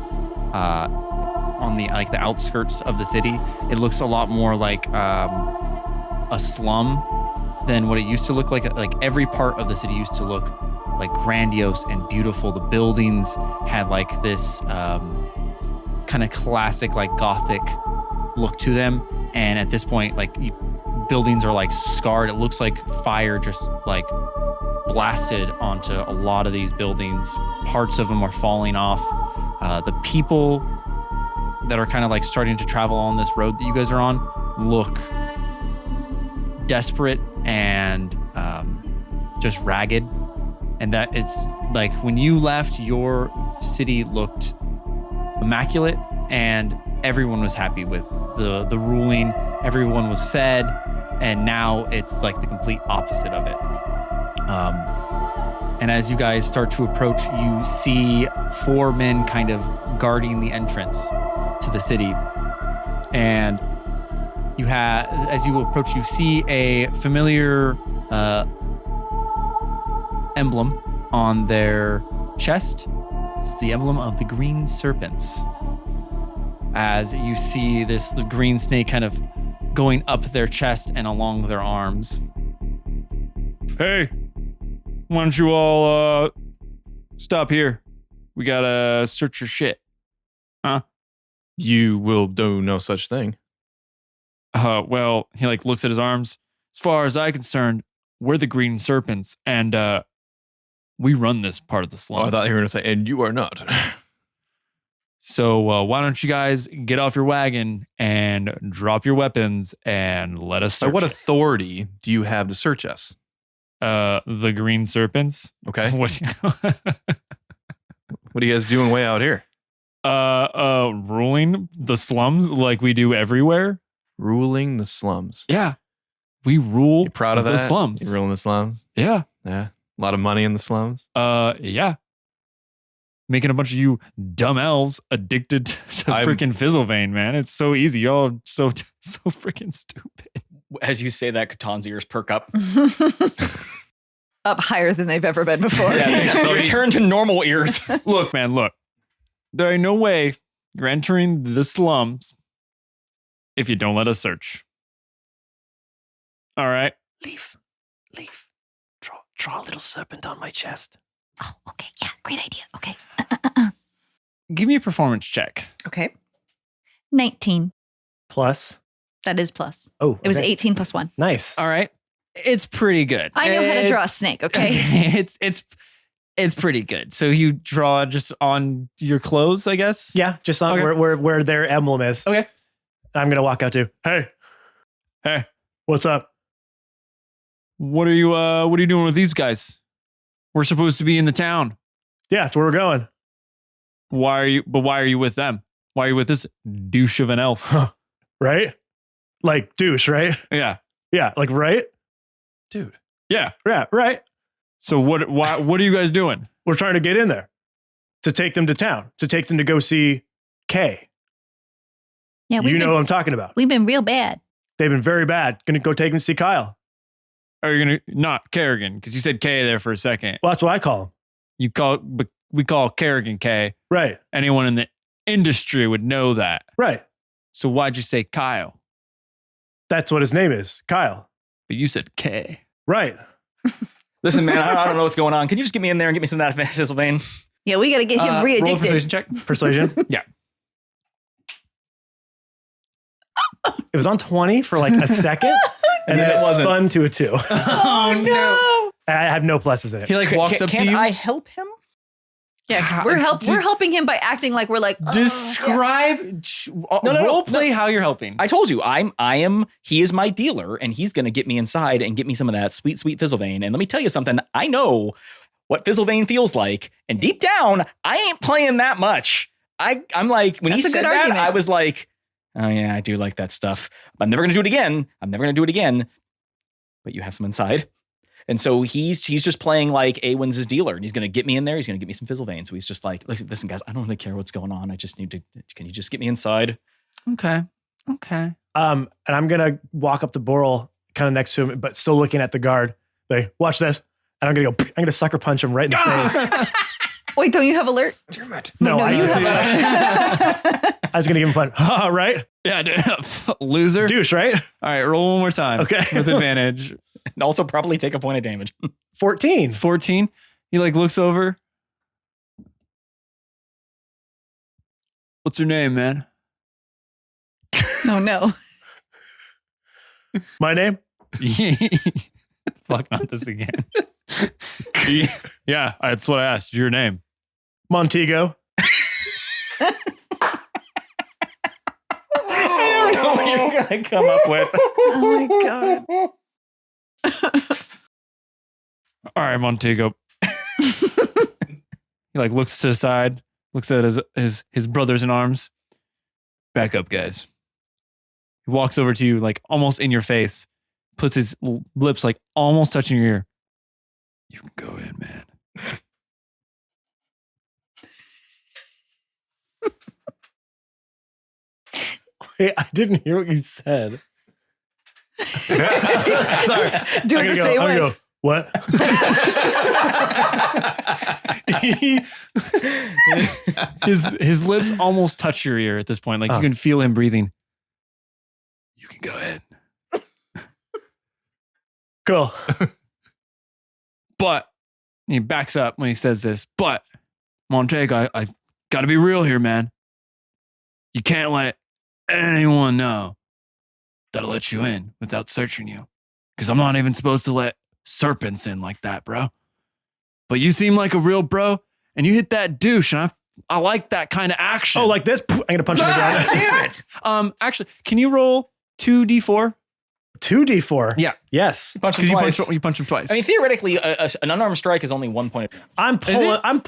on the outskirts of the city. It looks a lot more like a slum than what it used to look like. Like every part of the city used to look like grandiose and beautiful. The buildings had like this kind of classic like Gothic look to them. And at this point, like buildings are like scarred. It looks like fire just like blasted onto a lot of these buildings. Parts of them are falling off. The people that are kind of like starting to travel on this road that you guys are on look desperate and just ragged. And that it's like when you left, your city looked immaculate and everyone was happy with the ruling. Everyone was fed, and now it's like the complete opposite of it. And as you guys start to approach, you see 4 men kind of guarding the entrance to the city. And you have, as you approach, you see a familiar emblem on their chest. It's the emblem of the green serpents. As you see the green snake kind of going up their chest and along their arms. Hey, why don't you all stop here? We gotta search your shit. Huh? You will do no such thing. Well, he like looks at his arms. As far as I'm concerned, we're the green serpents, and we run this part of the slums. Oh, I thought you were going to say, and you are not. So why don't you guys get off your wagon and drop your weapons and let us By search what it? authority do you have to search us? The green serpents. Okay. What? What are you guys doing way out here? Ruling the slums like we do everywhere. Ruling the slums. Yeah, we rule. You proud of the that? slums. You ruling the slums? Yeah. Yeah. A lot of money in the slums. Yeah. Making a bunch of you dumb elves addicted to freaking Fizzlevein, man. It's so easy. Y'all so freaking stupid. As you say that, Caton's ears perk up. Up higher than they've ever been before. So return to normal ears. Look, man, look. There ain't no way you're entering the slums if you don't let us search. All right? Leaf. Draw a little serpent on my chest. Oh, okay. Yeah, great idea. Okay. Give me a performance check. Okay. 19. Plus. That is plus. Oh, It was okay. 18 plus 1. Nice. All right. It's pretty good. I know how to draw a It's- snake, okay? It's pretty good. So you draw just on your clothes, I guess? Yeah, just on Okay. where their emblem is. Okay. I'm gonna walk out to. Hey, what's up? What are you doing with these guys? We're supposed to be in the town. Yeah, that's where we're going. Why are you with them? Why are you with this douche of an elf? Right? Like douche, right? Yeah. Yeah, like right? Dude. Yeah. Yeah, right. So what are you guys doing? We're trying to get in there to take them to town, to take them to go see Kay. Yeah, You know what I'm talking about. we've been real bad. They've been very bad. Gonna go take them to see Kyle. Are you gonna not Kerrigan? Because you said K there for a second. Well, that's what I call him. But we call Kerrigan K. Right, Anyone in the industry would know that. right. So why'd you say Kyle? That's what his name is, Kyle. But you said K. Right. Listen, man, I don't know what's going on. Can you just get me in there and get me some of that Fizzlevein? Yeah, we got to get him Roll a re-addicted. persuasion check. Persuasion. Yeah. It was on 20 for like a second, and then it wasn't. spun to a 2. Oh, no. I have no pluses in it. He like walks up to you. I help him? Yeah, we're helping him by acting like we're like, oh, Describe role play how you're helping. I told you, he is my dealer, and he's going to get me inside and get me some of that sweet, sweet Fizzlevein. And let me tell you something, I know what Fizzlevein feels like. And deep down, I ain't playing that much. I'm like, when That's he a said good that, argument. I was like, oh yeah, I do like that stuff. I'm never going to do it again. But you have some inside. And so he's just playing like Awen's his dealer, and he's going to get me in there. He's going to get me some Fizzlevein. So he's just like, listen, guys, I don't really care what's going on. I just need to, can you just get me inside? Okay. And I'm gonna walk up to Borel, kind of next to him, but still looking at the guard. Like, watch this. And I'm gonna sucker punch him right in the face. Wait, don't you have alert? Damn it. No, Wait, you have alert. I was gonna give him a punch. Right? Yeah, loser. Douche, right? All right, roll one more time. Okay. With advantage. And also probably take a point of damage. 14. 14. He like looks over. What's your name, man? Oh, no. My name? Fuck, not this again. Yeah, that's what I asked. Your name. Montego. I don't know what you're going to come up with. Oh, my God. All right, Montego. He like looks to the side, looks at his brothers in arms. Back up, guys. He walks over to you, like almost in your face, puts his lips like almost touching your ear. You can go in, man. Wait, I didn't hear what you said. Sorry. Do it the same way. Go, what? His lips almost touch your ear at this point. Like you can feel him breathing. You can go in. Cool. But he backs up when he says this. But Montego, I've got to be real here, man. You can't let anyone know that I let you in without searching you. Because I'm not even supposed to let serpents in like that, bro. But you seem like a real bro, and you hit that douche, and I like that kind of action. Oh, like this? I'm going to punch him again. Damn it. Actually, can you roll 2d4? 2d4? Yeah. Yes. Punch him Because twice. you punch him twice. I mean, theoretically, an unarmed strike is only 1 point. I'm pulling my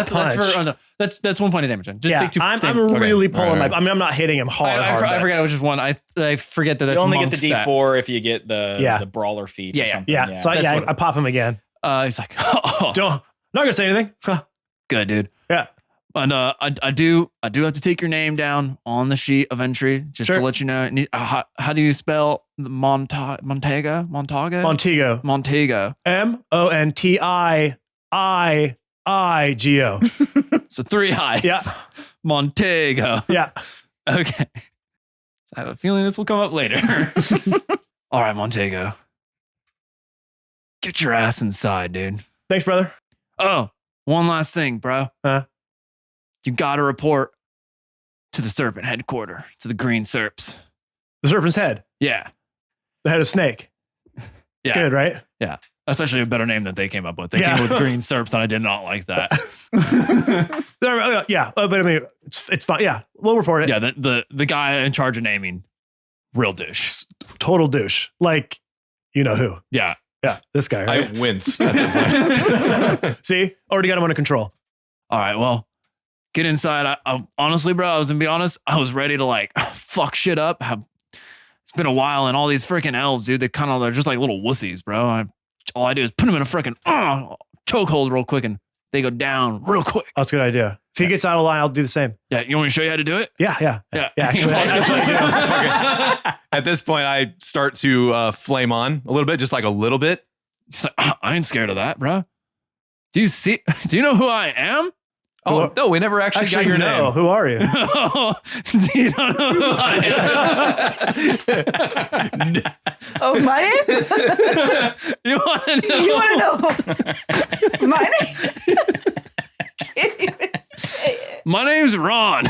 punch. That's 1 point of damage. Then. Just yeah, take 2. I'm Okay. really pulling Right. my. I mean, I'm not hitting him hard. I forget it was just 1. I forget that that's You only get monk's the stat. D4 if you get the brawler feat. Yeah, or yeah. something. Yeah. So That's what- I pop him again. He's like, oh, Not gonna say anything. Huh. good, dude. Yeah. And I do have to take your name down on the sheet of entry just Sure. to let you know. How do you spell Montego? Montego. Montego. Montego. So 3 I's. Yeah. Montego. Yeah. Okay. So I have a feeling this will come up later. All right, Montego. Get your ass inside, dude. Thanks, brother. Oh, one last thing, bro. Huh? You got to report to the Serpent headquarters, to the Green Serps. The serpent's head. Yeah. The head of snake. It's Yeah. good, right? That's actually a better name that they came up with. They Yeah. came up with Green Serps, and I did not like that. Yeah. But I mean, it's fine. Yeah. We'll report it. Yeah, the guy in charge of naming, real douche. Total douche. Like, you know who. Yeah. Yeah. This guy, I right? wince at that point. See? Already got him under control. All right, well, get inside. I honestly, bro, I was gonna be honest. I was ready to like fuck shit up. It's been a while, and all these freaking elves, dude, they're just like little wussies, bro. All I do is put them in a freaking chokehold real quick, and they go down real quick. That's a good idea. If he gets out of line, I'll do the same. Yeah, you want me to show you how to do it? Yeah. Yeah. Actually, I do. At this point, I start to flame on a little bit, just like a little bit. He's like, I ain't scared of that, bro. Do you know who I am? Oh, no, we never actually got your no. name. Who are you? You don't know who I am? Oh, my name? You want to know? You want to know my name? My name's Ron.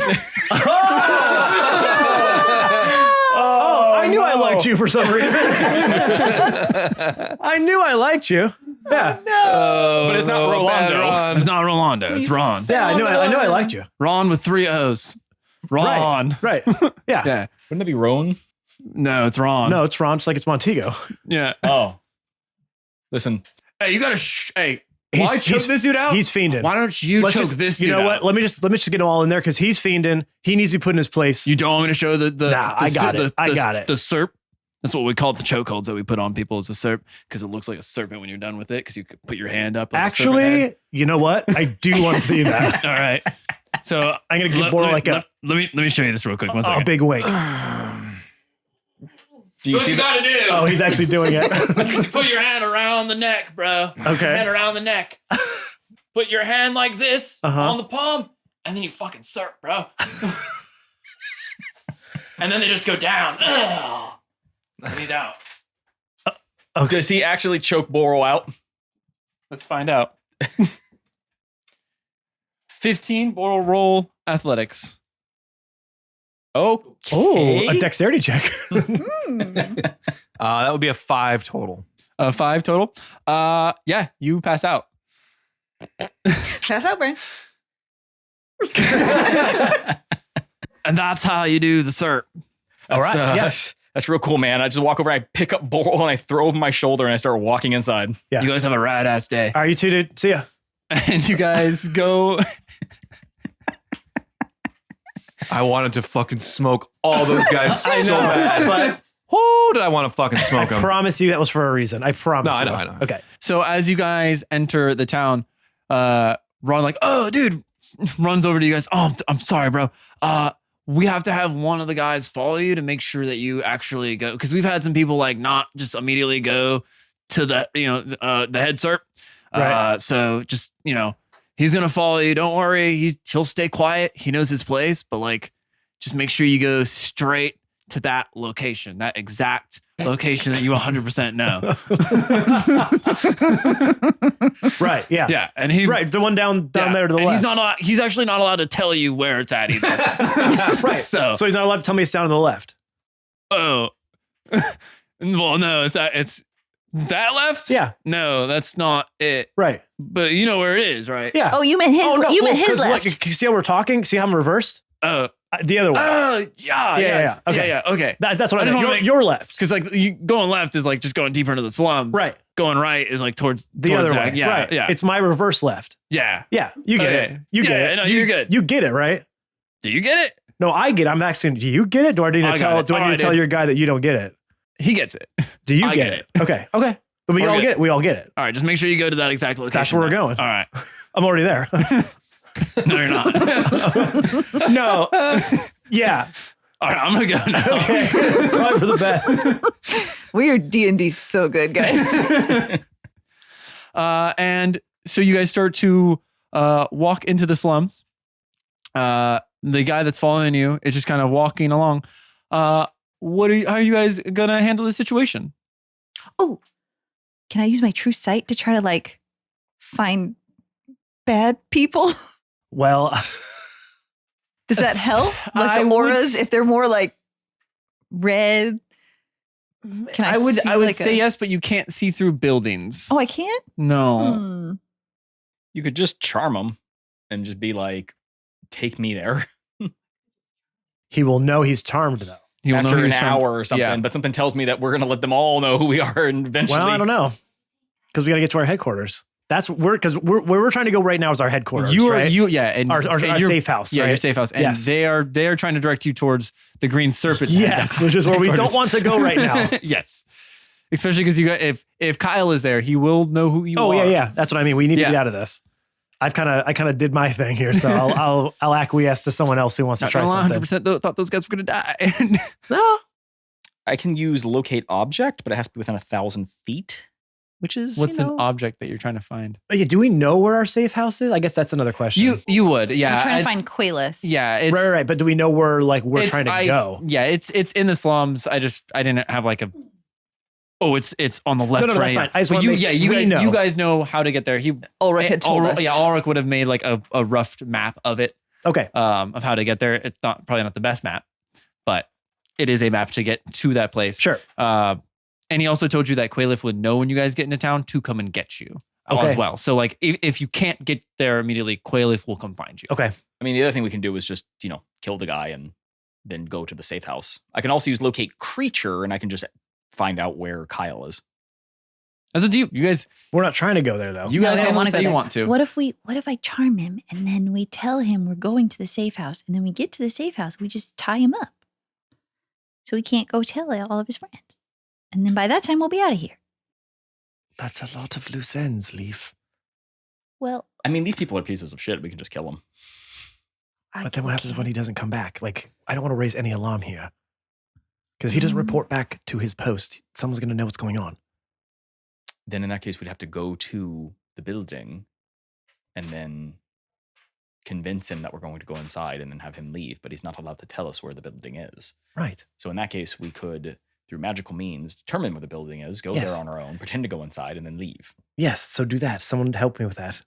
I knew I liked you for some reason. I knew I liked you. Yeah. But it's not Rolando. It's not Rolando. It's Ron. Yeah, I knew I liked you. Ron with 3 O's. Ron. Right. Yeah. Yeah. Wouldn't that be Roan? No, it's Ron. No, it's Ron, just like it's Montego. Yeah. Oh. Listen. Hey, you gotta. Why choke this dude out? He's fiending. Why don't you Let's choke just- this You dude know out? what? Let me just get it all in there because he's fiending. He needs to be put in his place. You don't want me to show the Nah, I got it. I got it. The SERP. That's what we call it, the chokeholds that we put on people is a SERP because it looks like a serpent when you're done with it because you could put your hand up. Like a serpent head. Actually, you know what? I do want to see that. All right. So I'm gonna give Borel like let me show you this real quick. One second. big wink. Do you So what see you that? gotta do? Oh, he's actually doing it. You put your hand around the neck, bro. Okay. Hand around the neck. Put your hand like this Uh-huh. on the palm, and then you fucking SERP, bro. And then they just go down. Ugh. And he's out. Does he actually choke Borel out? Let's find out. 15 Borel roll athletics. Okay. Oh, a dexterity check. That would be a 5 total. 5 total. Yeah, you pass out. Pass out, Brian. And that's how you do the SERP. All right. Yeah. That's real cool, man. I just walk over, I pick up Borel, and I throw over my shoulder, and I start walking inside. Yeah. You guys have a rad ass day. All right, you two, dude. See ya. And you guys go. I wanted to fucking smoke all those guys so I know, bad. but Who did I want to fucking I smoke them? promise you that was for a reason. I promise. No, I you. know, I know. Okay. So as you guys enter the town, Ron like, oh, dude, runs over to you guys. Oh, I'm sorry, bro. We have to have one of the guys follow you to make sure that you actually go. Because we've had some people like not just immediately go to the, the head SERP. Right. So just, he's going to follow you. Don't worry. He'll stay quiet. He knows his place, but like, just make sure you go straight to that location, that exact location that you 100% know. Right. Yeah. Yeah. And he, Right. The one down yeah, there to the and left. he's actually not allowed to tell you where it's at either. Right. So, So he's not allowed to tell me it's down to the left. oh, well, no, it's that left. Yeah. No, that's not it. Right. But you know where it is, right? Yeah. Oh, you meant his. Oh, no. You meant Well, his 'cause, left. Like, you see how we're talking? See how I'm reversed? Oh, The other way. yeah, Yeah. Okay. yeah. Okay. That's what I I just meant. wanna Your left. Because like you going left is like just going deeper into the slums. Right. Going right is like towards The towards other that. way. Yeah. Right. Yeah. It's my reverse left. Yeah. Yeah. You get Okay. it. You get Yeah, it. no, you're good. You get it, right? Do you get it? No, I get it. I'm asking, do you get it? Do I need I to got tell it. do I Oh, need I to tell did. your guy that you don't get it? He gets it. Do you I get get it? Okay. Okay. Then we We're all good. get it. We all get it. All right. Just make sure you go to that exact location. That's where we're now. going. All right. I'm already there. No, you're not. No. Yeah. All right. I'm gonna go now. Okay. Probably for the best. We're D&D so good, guys. And so you guys start to walk into the slums. The guy that's following you is just kind of walking along. How are you guys gonna handle this situation? Oh, can I use my true sight to try to like find bad people? Well, Does that help? Like I the would auras, if they're more like red. Can I would see like say a- yes, but you can't see through buildings. Oh, I can't? No. Hmm. You could just charm him and just be like, take me there he will know he's charmed though. You'll know after who an you're trying- hour or something. Yeah. But something tells me that we're going to let them all know who we are. And eventually. Well, I don't know. Because we got to get to our headquarters. That's where we're trying to go right now is our headquarters. You are right? and our and your- safe house. Yeah, right? your safe house, and Yes. they are trying to direct you towards the Green Serpent. Yes, which is where we don't want to go right now. Yes, especially because you got if Kyle is there, he will know who you Oh are. yeah. That's what I mean. We need Yeah. to get out of this. I kind of did my thing here, so I'll acquiesce to someone else who wants to Not try something. 100% thought those guys were gonna die. No, I can use locate object, but it has to be within 1,000 feet, which is What's you an know, object that you're trying to find? yeah, do we know where our safe house is? I guess that's another question. You would, yeah. I'm trying to it's- find Quayleth. Yeah, it's right. But do we know where we're it's- trying to go? Yeah, it's in the slums. I didn't have like a. Oh, it's on the left. No, that's right. fine. I just But wanna you, make- yeah, you we guys, know. you guys know how to get there. Ulrich had told us. Yeah, Ulrich would have made like a rough map of it. Okay. of how to get there. It's probably not the best map, but it is a map to get to that place. Sure. And he also told you that Quaylif would know when you guys get into town to come and get you Okay. as well. So like if you can't get there immediately, Quaylif will come find you. Okay. I mean, the other thing we can do is just, kill the guy and then go to the safe house. I can also use locate creature and I can just find out where Kyle is. As a you guys, We're not trying to go there though. you No, guys I don't handle wanna this how go you there. want to. What if I charm him and then we tell him we're going to the safe house and then we get to the safe house, we just tie him up. So he can't go tell all of his friends. And then by that time we'll be out of here. That's a lot of loose ends, Leaf. Well, I mean, these people are pieces of shit. We can just kill them. But then what happens when he doesn't come back? Like, I don't want to raise any alarm here. Because if he doesn't report back to his post, someone's going to know what's going on. Then in that case, we'd have to go to the building and then convince him that we're going to go inside and then have him leave. But he's not allowed to tell us where the building is. Right. So in that case, we could, through magical means, determine where the building is, go Yes. there on our own, pretend to go inside, and then leave. Yes, so do that. Someone help me with that.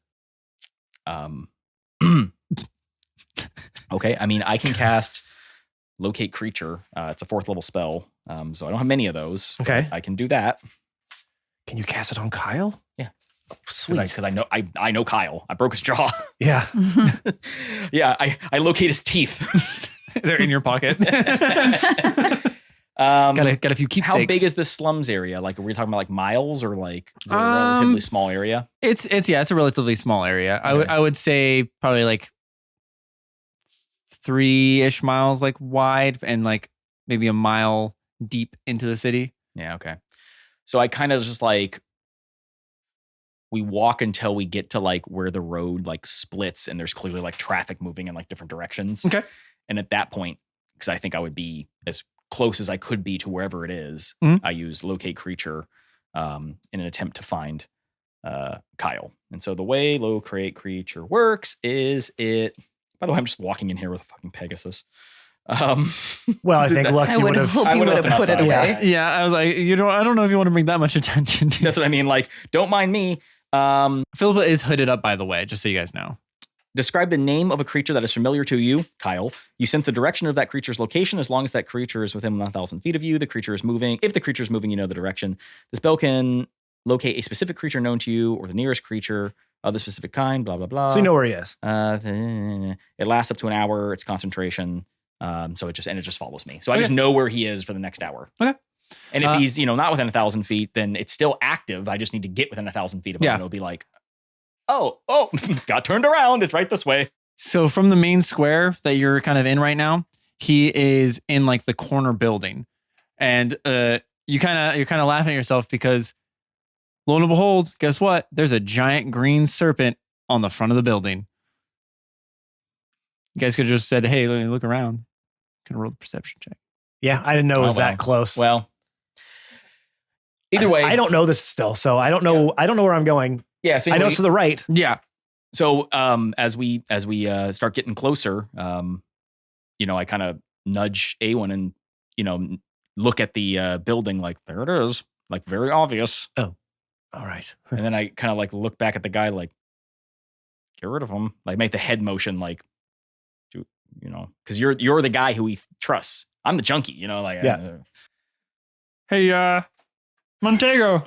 Okay, I mean, I can cast locate creature. It's a 4th level spell, so I don't have many of those. Okay. I can do that. Can you cast it on Kyle? Yeah. Sweet. Because I know Kyle. I broke his jaw. Yeah. Yeah, I locate his teeth. They're in your pocket. Got a few keepsakes. How big is this slums area? Like, are we talking about like miles or like is it a relatively small area? It's a relatively small area. Okay. I would say probably like 3-ish miles like wide and like maybe a mile deep into the city. Yeah, okay. So I kind of just like we walk until we get to like where the road like splits and there's clearly like traffic moving in like different directions. Okay. And at that point, because I think I would be as close as I could be to wherever it is, Mhm. I use locate creature in an attempt to find Kyle. And so the way locate creature works is by the way, I'm just walking in here with a fucking Pegasus. Well, I think I Luxy would would have have. hoped you would have put it outside. away. Yeah, I was like, I don't know if you want to bring that much attention to. That's what I mean. Like, don't mind me. Philippa is hooded up, by the way, just so you guys know. Describe the name of a creature that is familiar to you, Kyle. You sense the direction of that creature's location as long as that creature is within 1,000 feet of you. The creature is moving. If the creature is moving, you know the direction. The spell can locate a specific creature known to you or the nearest creature of the specific kind, blah, blah, blah. So you know where he is. It lasts up to an hour. It's concentration. So it just follows me. So I just know where he is for the next hour. Okay. And if he's, not within 1,000 feet, then it's still active. I just need to get within 1,000 feet of him. Yeah. And it'll be like, oh, got turned around. It's right this way. So from the main square that you're kind of in right now, he is in like the corner building, and you're kind of laughing at yourself because, lo and behold, guess what? There's a giant green serpent on the front of the building. You guys could have just said, "Hey, let me look around." Could have rolled a perception check. Yeah, I didn't know it was well. that close. Well, either way, I don't know this still, so I don't know. Yeah. I don't know where I'm going. Yeah, so I know anyway, it's to the right. Yeah. So as we start getting closer, I kind of nudge Awen and look at the building like there it is, like very obvious. All right. And then I kind of like look back at the guy like get rid of him, like make the head motion like because you're the guy who he trusts. I'm the junkie, like Yeah. Hey, Montego.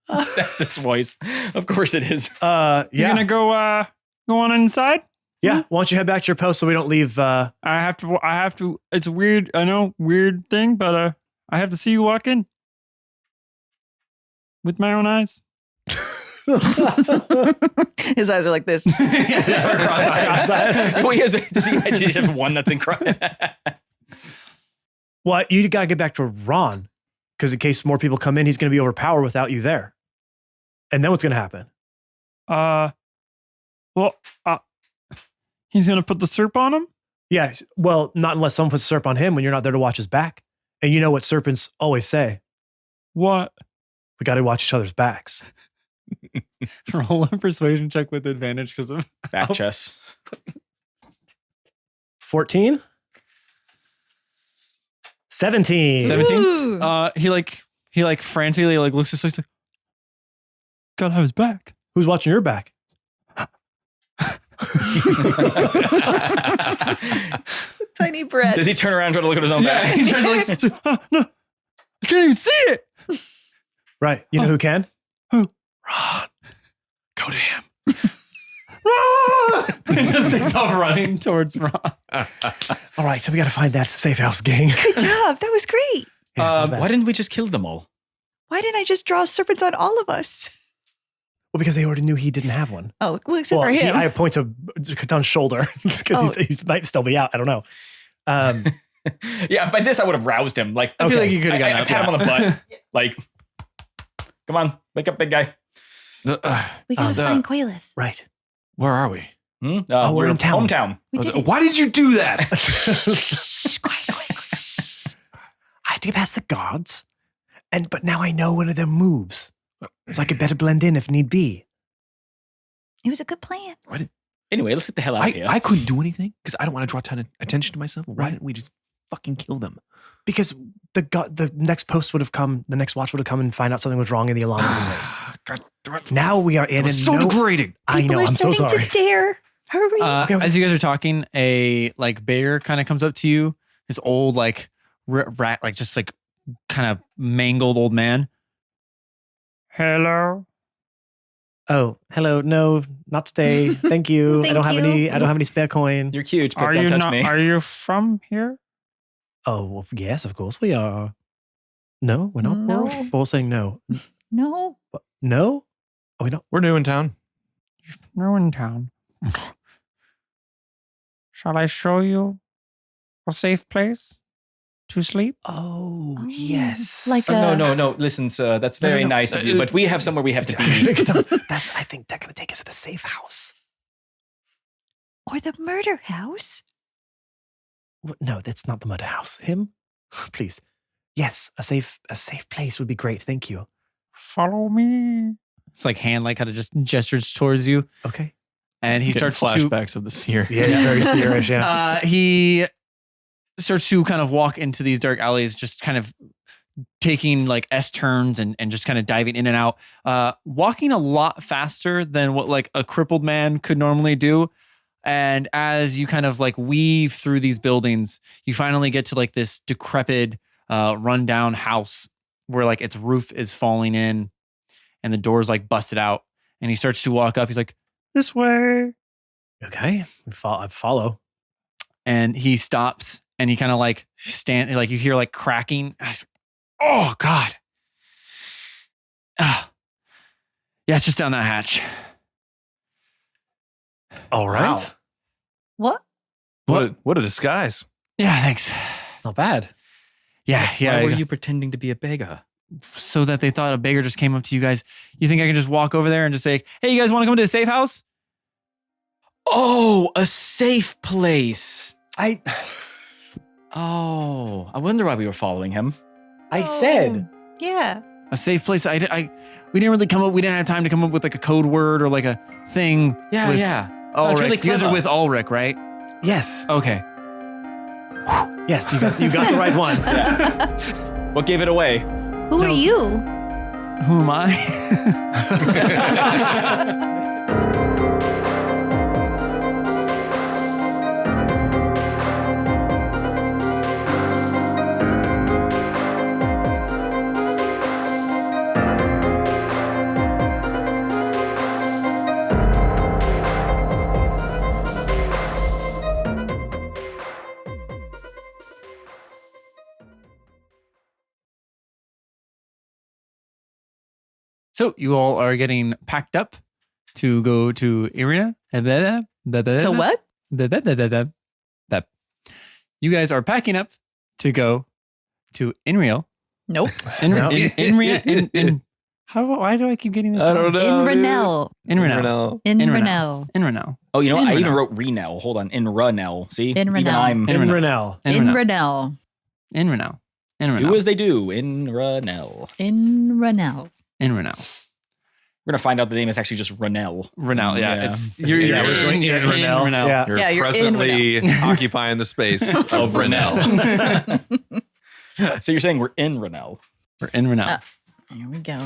That's his voice. Of course it is. You Yeah. gonna go on inside? Yeah. Why don't you head back to your post so we don't leave? I have to. It's weird. I know, weird thing, but I have to see you walk in with my own eyes. His eyes are like this. Cross-eyed. Well, does he actually have one that's in What? You got to get back to Ron because in case more people come in, he's going to be overpowered without you there. And then what's going to happen? He's gonna put the serp on him. Yeah. Well, not unless someone puts a serp on him when you're not there to watch his back. And you know what serpents always say? What? We got to watch each other's backs. Roll a persuasion check with advantage because of back chess. 14? 17. 17. Ooh. He frantically looks this way. He's like, gotta have his back. Who's watching your back? Tiny bread. Does he turn around and try to look at his own back? He tries to like, no, I can't even see it. Right. You know who can? Ron, go to him. He just takes off running towards Ron. All right. So we got to find that safe house gang. Good job. That was great. Yeah, not bad. Why didn't we just kill them all? Why didn't I just draw serpents on all of us? Well, because they already knew he didn't have one. Oh, well, except for him. I point to Katan's shoulder because he might still be out. I don't know. Yeah, by this I would have roused him. Like, I feel like you could have I gotten pat him on the butt. Like, come on, wake up, big guy. We gotta find Quailith. Right. Where are we? Oh, we're your in town. Hometown. Why did you do that? I had to get past the guards, but now I know one of their moves, so I could better blend in if need be. It was a good plan. Anyway, let's get the hell out of here. I couldn't do anything because I don't want to draw a ton of attention to myself. Why didn't we just fucking kill them? Because the next post would have come, the next watch would have come and find out something was wrong in the alarm would be raised. Now we are in It was so degrading. I know. People are I'm so starting sorry. to stare. Hurry. As you guys are talking, a like bear kind of comes up to you. This old like rat, like just like kind of mangled old man. Hello. Oh, hello. No, not today. Thank you. I don't have any. I don't have any spare coin. You're cute, but don't touch me. Are you from here? Oh, well, yes, of course we are. No, we're not. No. We're all saying no. No. No. Are we not? We're new in town. You're in town. Shall I show you a safe place to sleep? Oh, Oh, yes. like No. Listen, sir, that's very No. nice of you, but we have somewhere we have to be. I think they're going to take us to the safe house. Or the murder house. No, that's not the murder house. Him? Please. Yes, a safe place would be great. Thank you. Follow me. It's like hand like kind of just gestures towards you, Okay. and he Getting starts to flashbacks of this year. Yeah, very serious. Yeah. he starts to kind of walk into these dark alleys, just kind of taking like S turns and just kind of diving in and out, walking a lot faster than what like a crippled man could normally do. And as you kind of like weave through these buildings, you finally get to like this decrepit, rundown house where like its roof is falling in and the door's like busted out. And he starts to walk up. He's like, this way. Okay. I follow. And he stops and he kind of like like you hear like cracking. Oh God. Yeah, it's just down that hatch. All right. Wow. What? What a disguise. Yeah, thanks. Not bad. Yeah. Why were you pretending to be a beggar? So that they thought a beggar just came up to you guys. You think I can just walk over there and just say, hey, you guys want to come to a safe house? Oh, a safe place. I Oh, I wonder why we were following him. said. Yeah. A safe place. We didn't really come up. We didn't have time to come up with like a code word or like a thing. Yeah, with yeah. Ulrich. it's really You guys are clever. with Ulrich, right? Yes. Okay. Yes, you got the right ones. What gave it away? Who are you? Who am I? So you all are getting packed up to go to Irina. To what? You guys are packing up to go to Inreal. Nope. Why do I keep getting this I wrong? don't know. Inranel. Inranel. Inranel. Inranel. Oh, you know what? I even Inranel. wrote Renel. Hold on. Inranel. See? Inranel. Even I'm. Inranel. Inranel. Inranel. Inranel. Do Inranel. as they do. Inranel. Inranel. Inranel. We're going to find out the name is actually just Renel. Renel. Yeah. Yeah. It's You're in Renel. Renel. Yeah. You're Yeah, you're in presently occupying the space of Renel. So you're saying we're in Renel. We're in Renel. Here we go.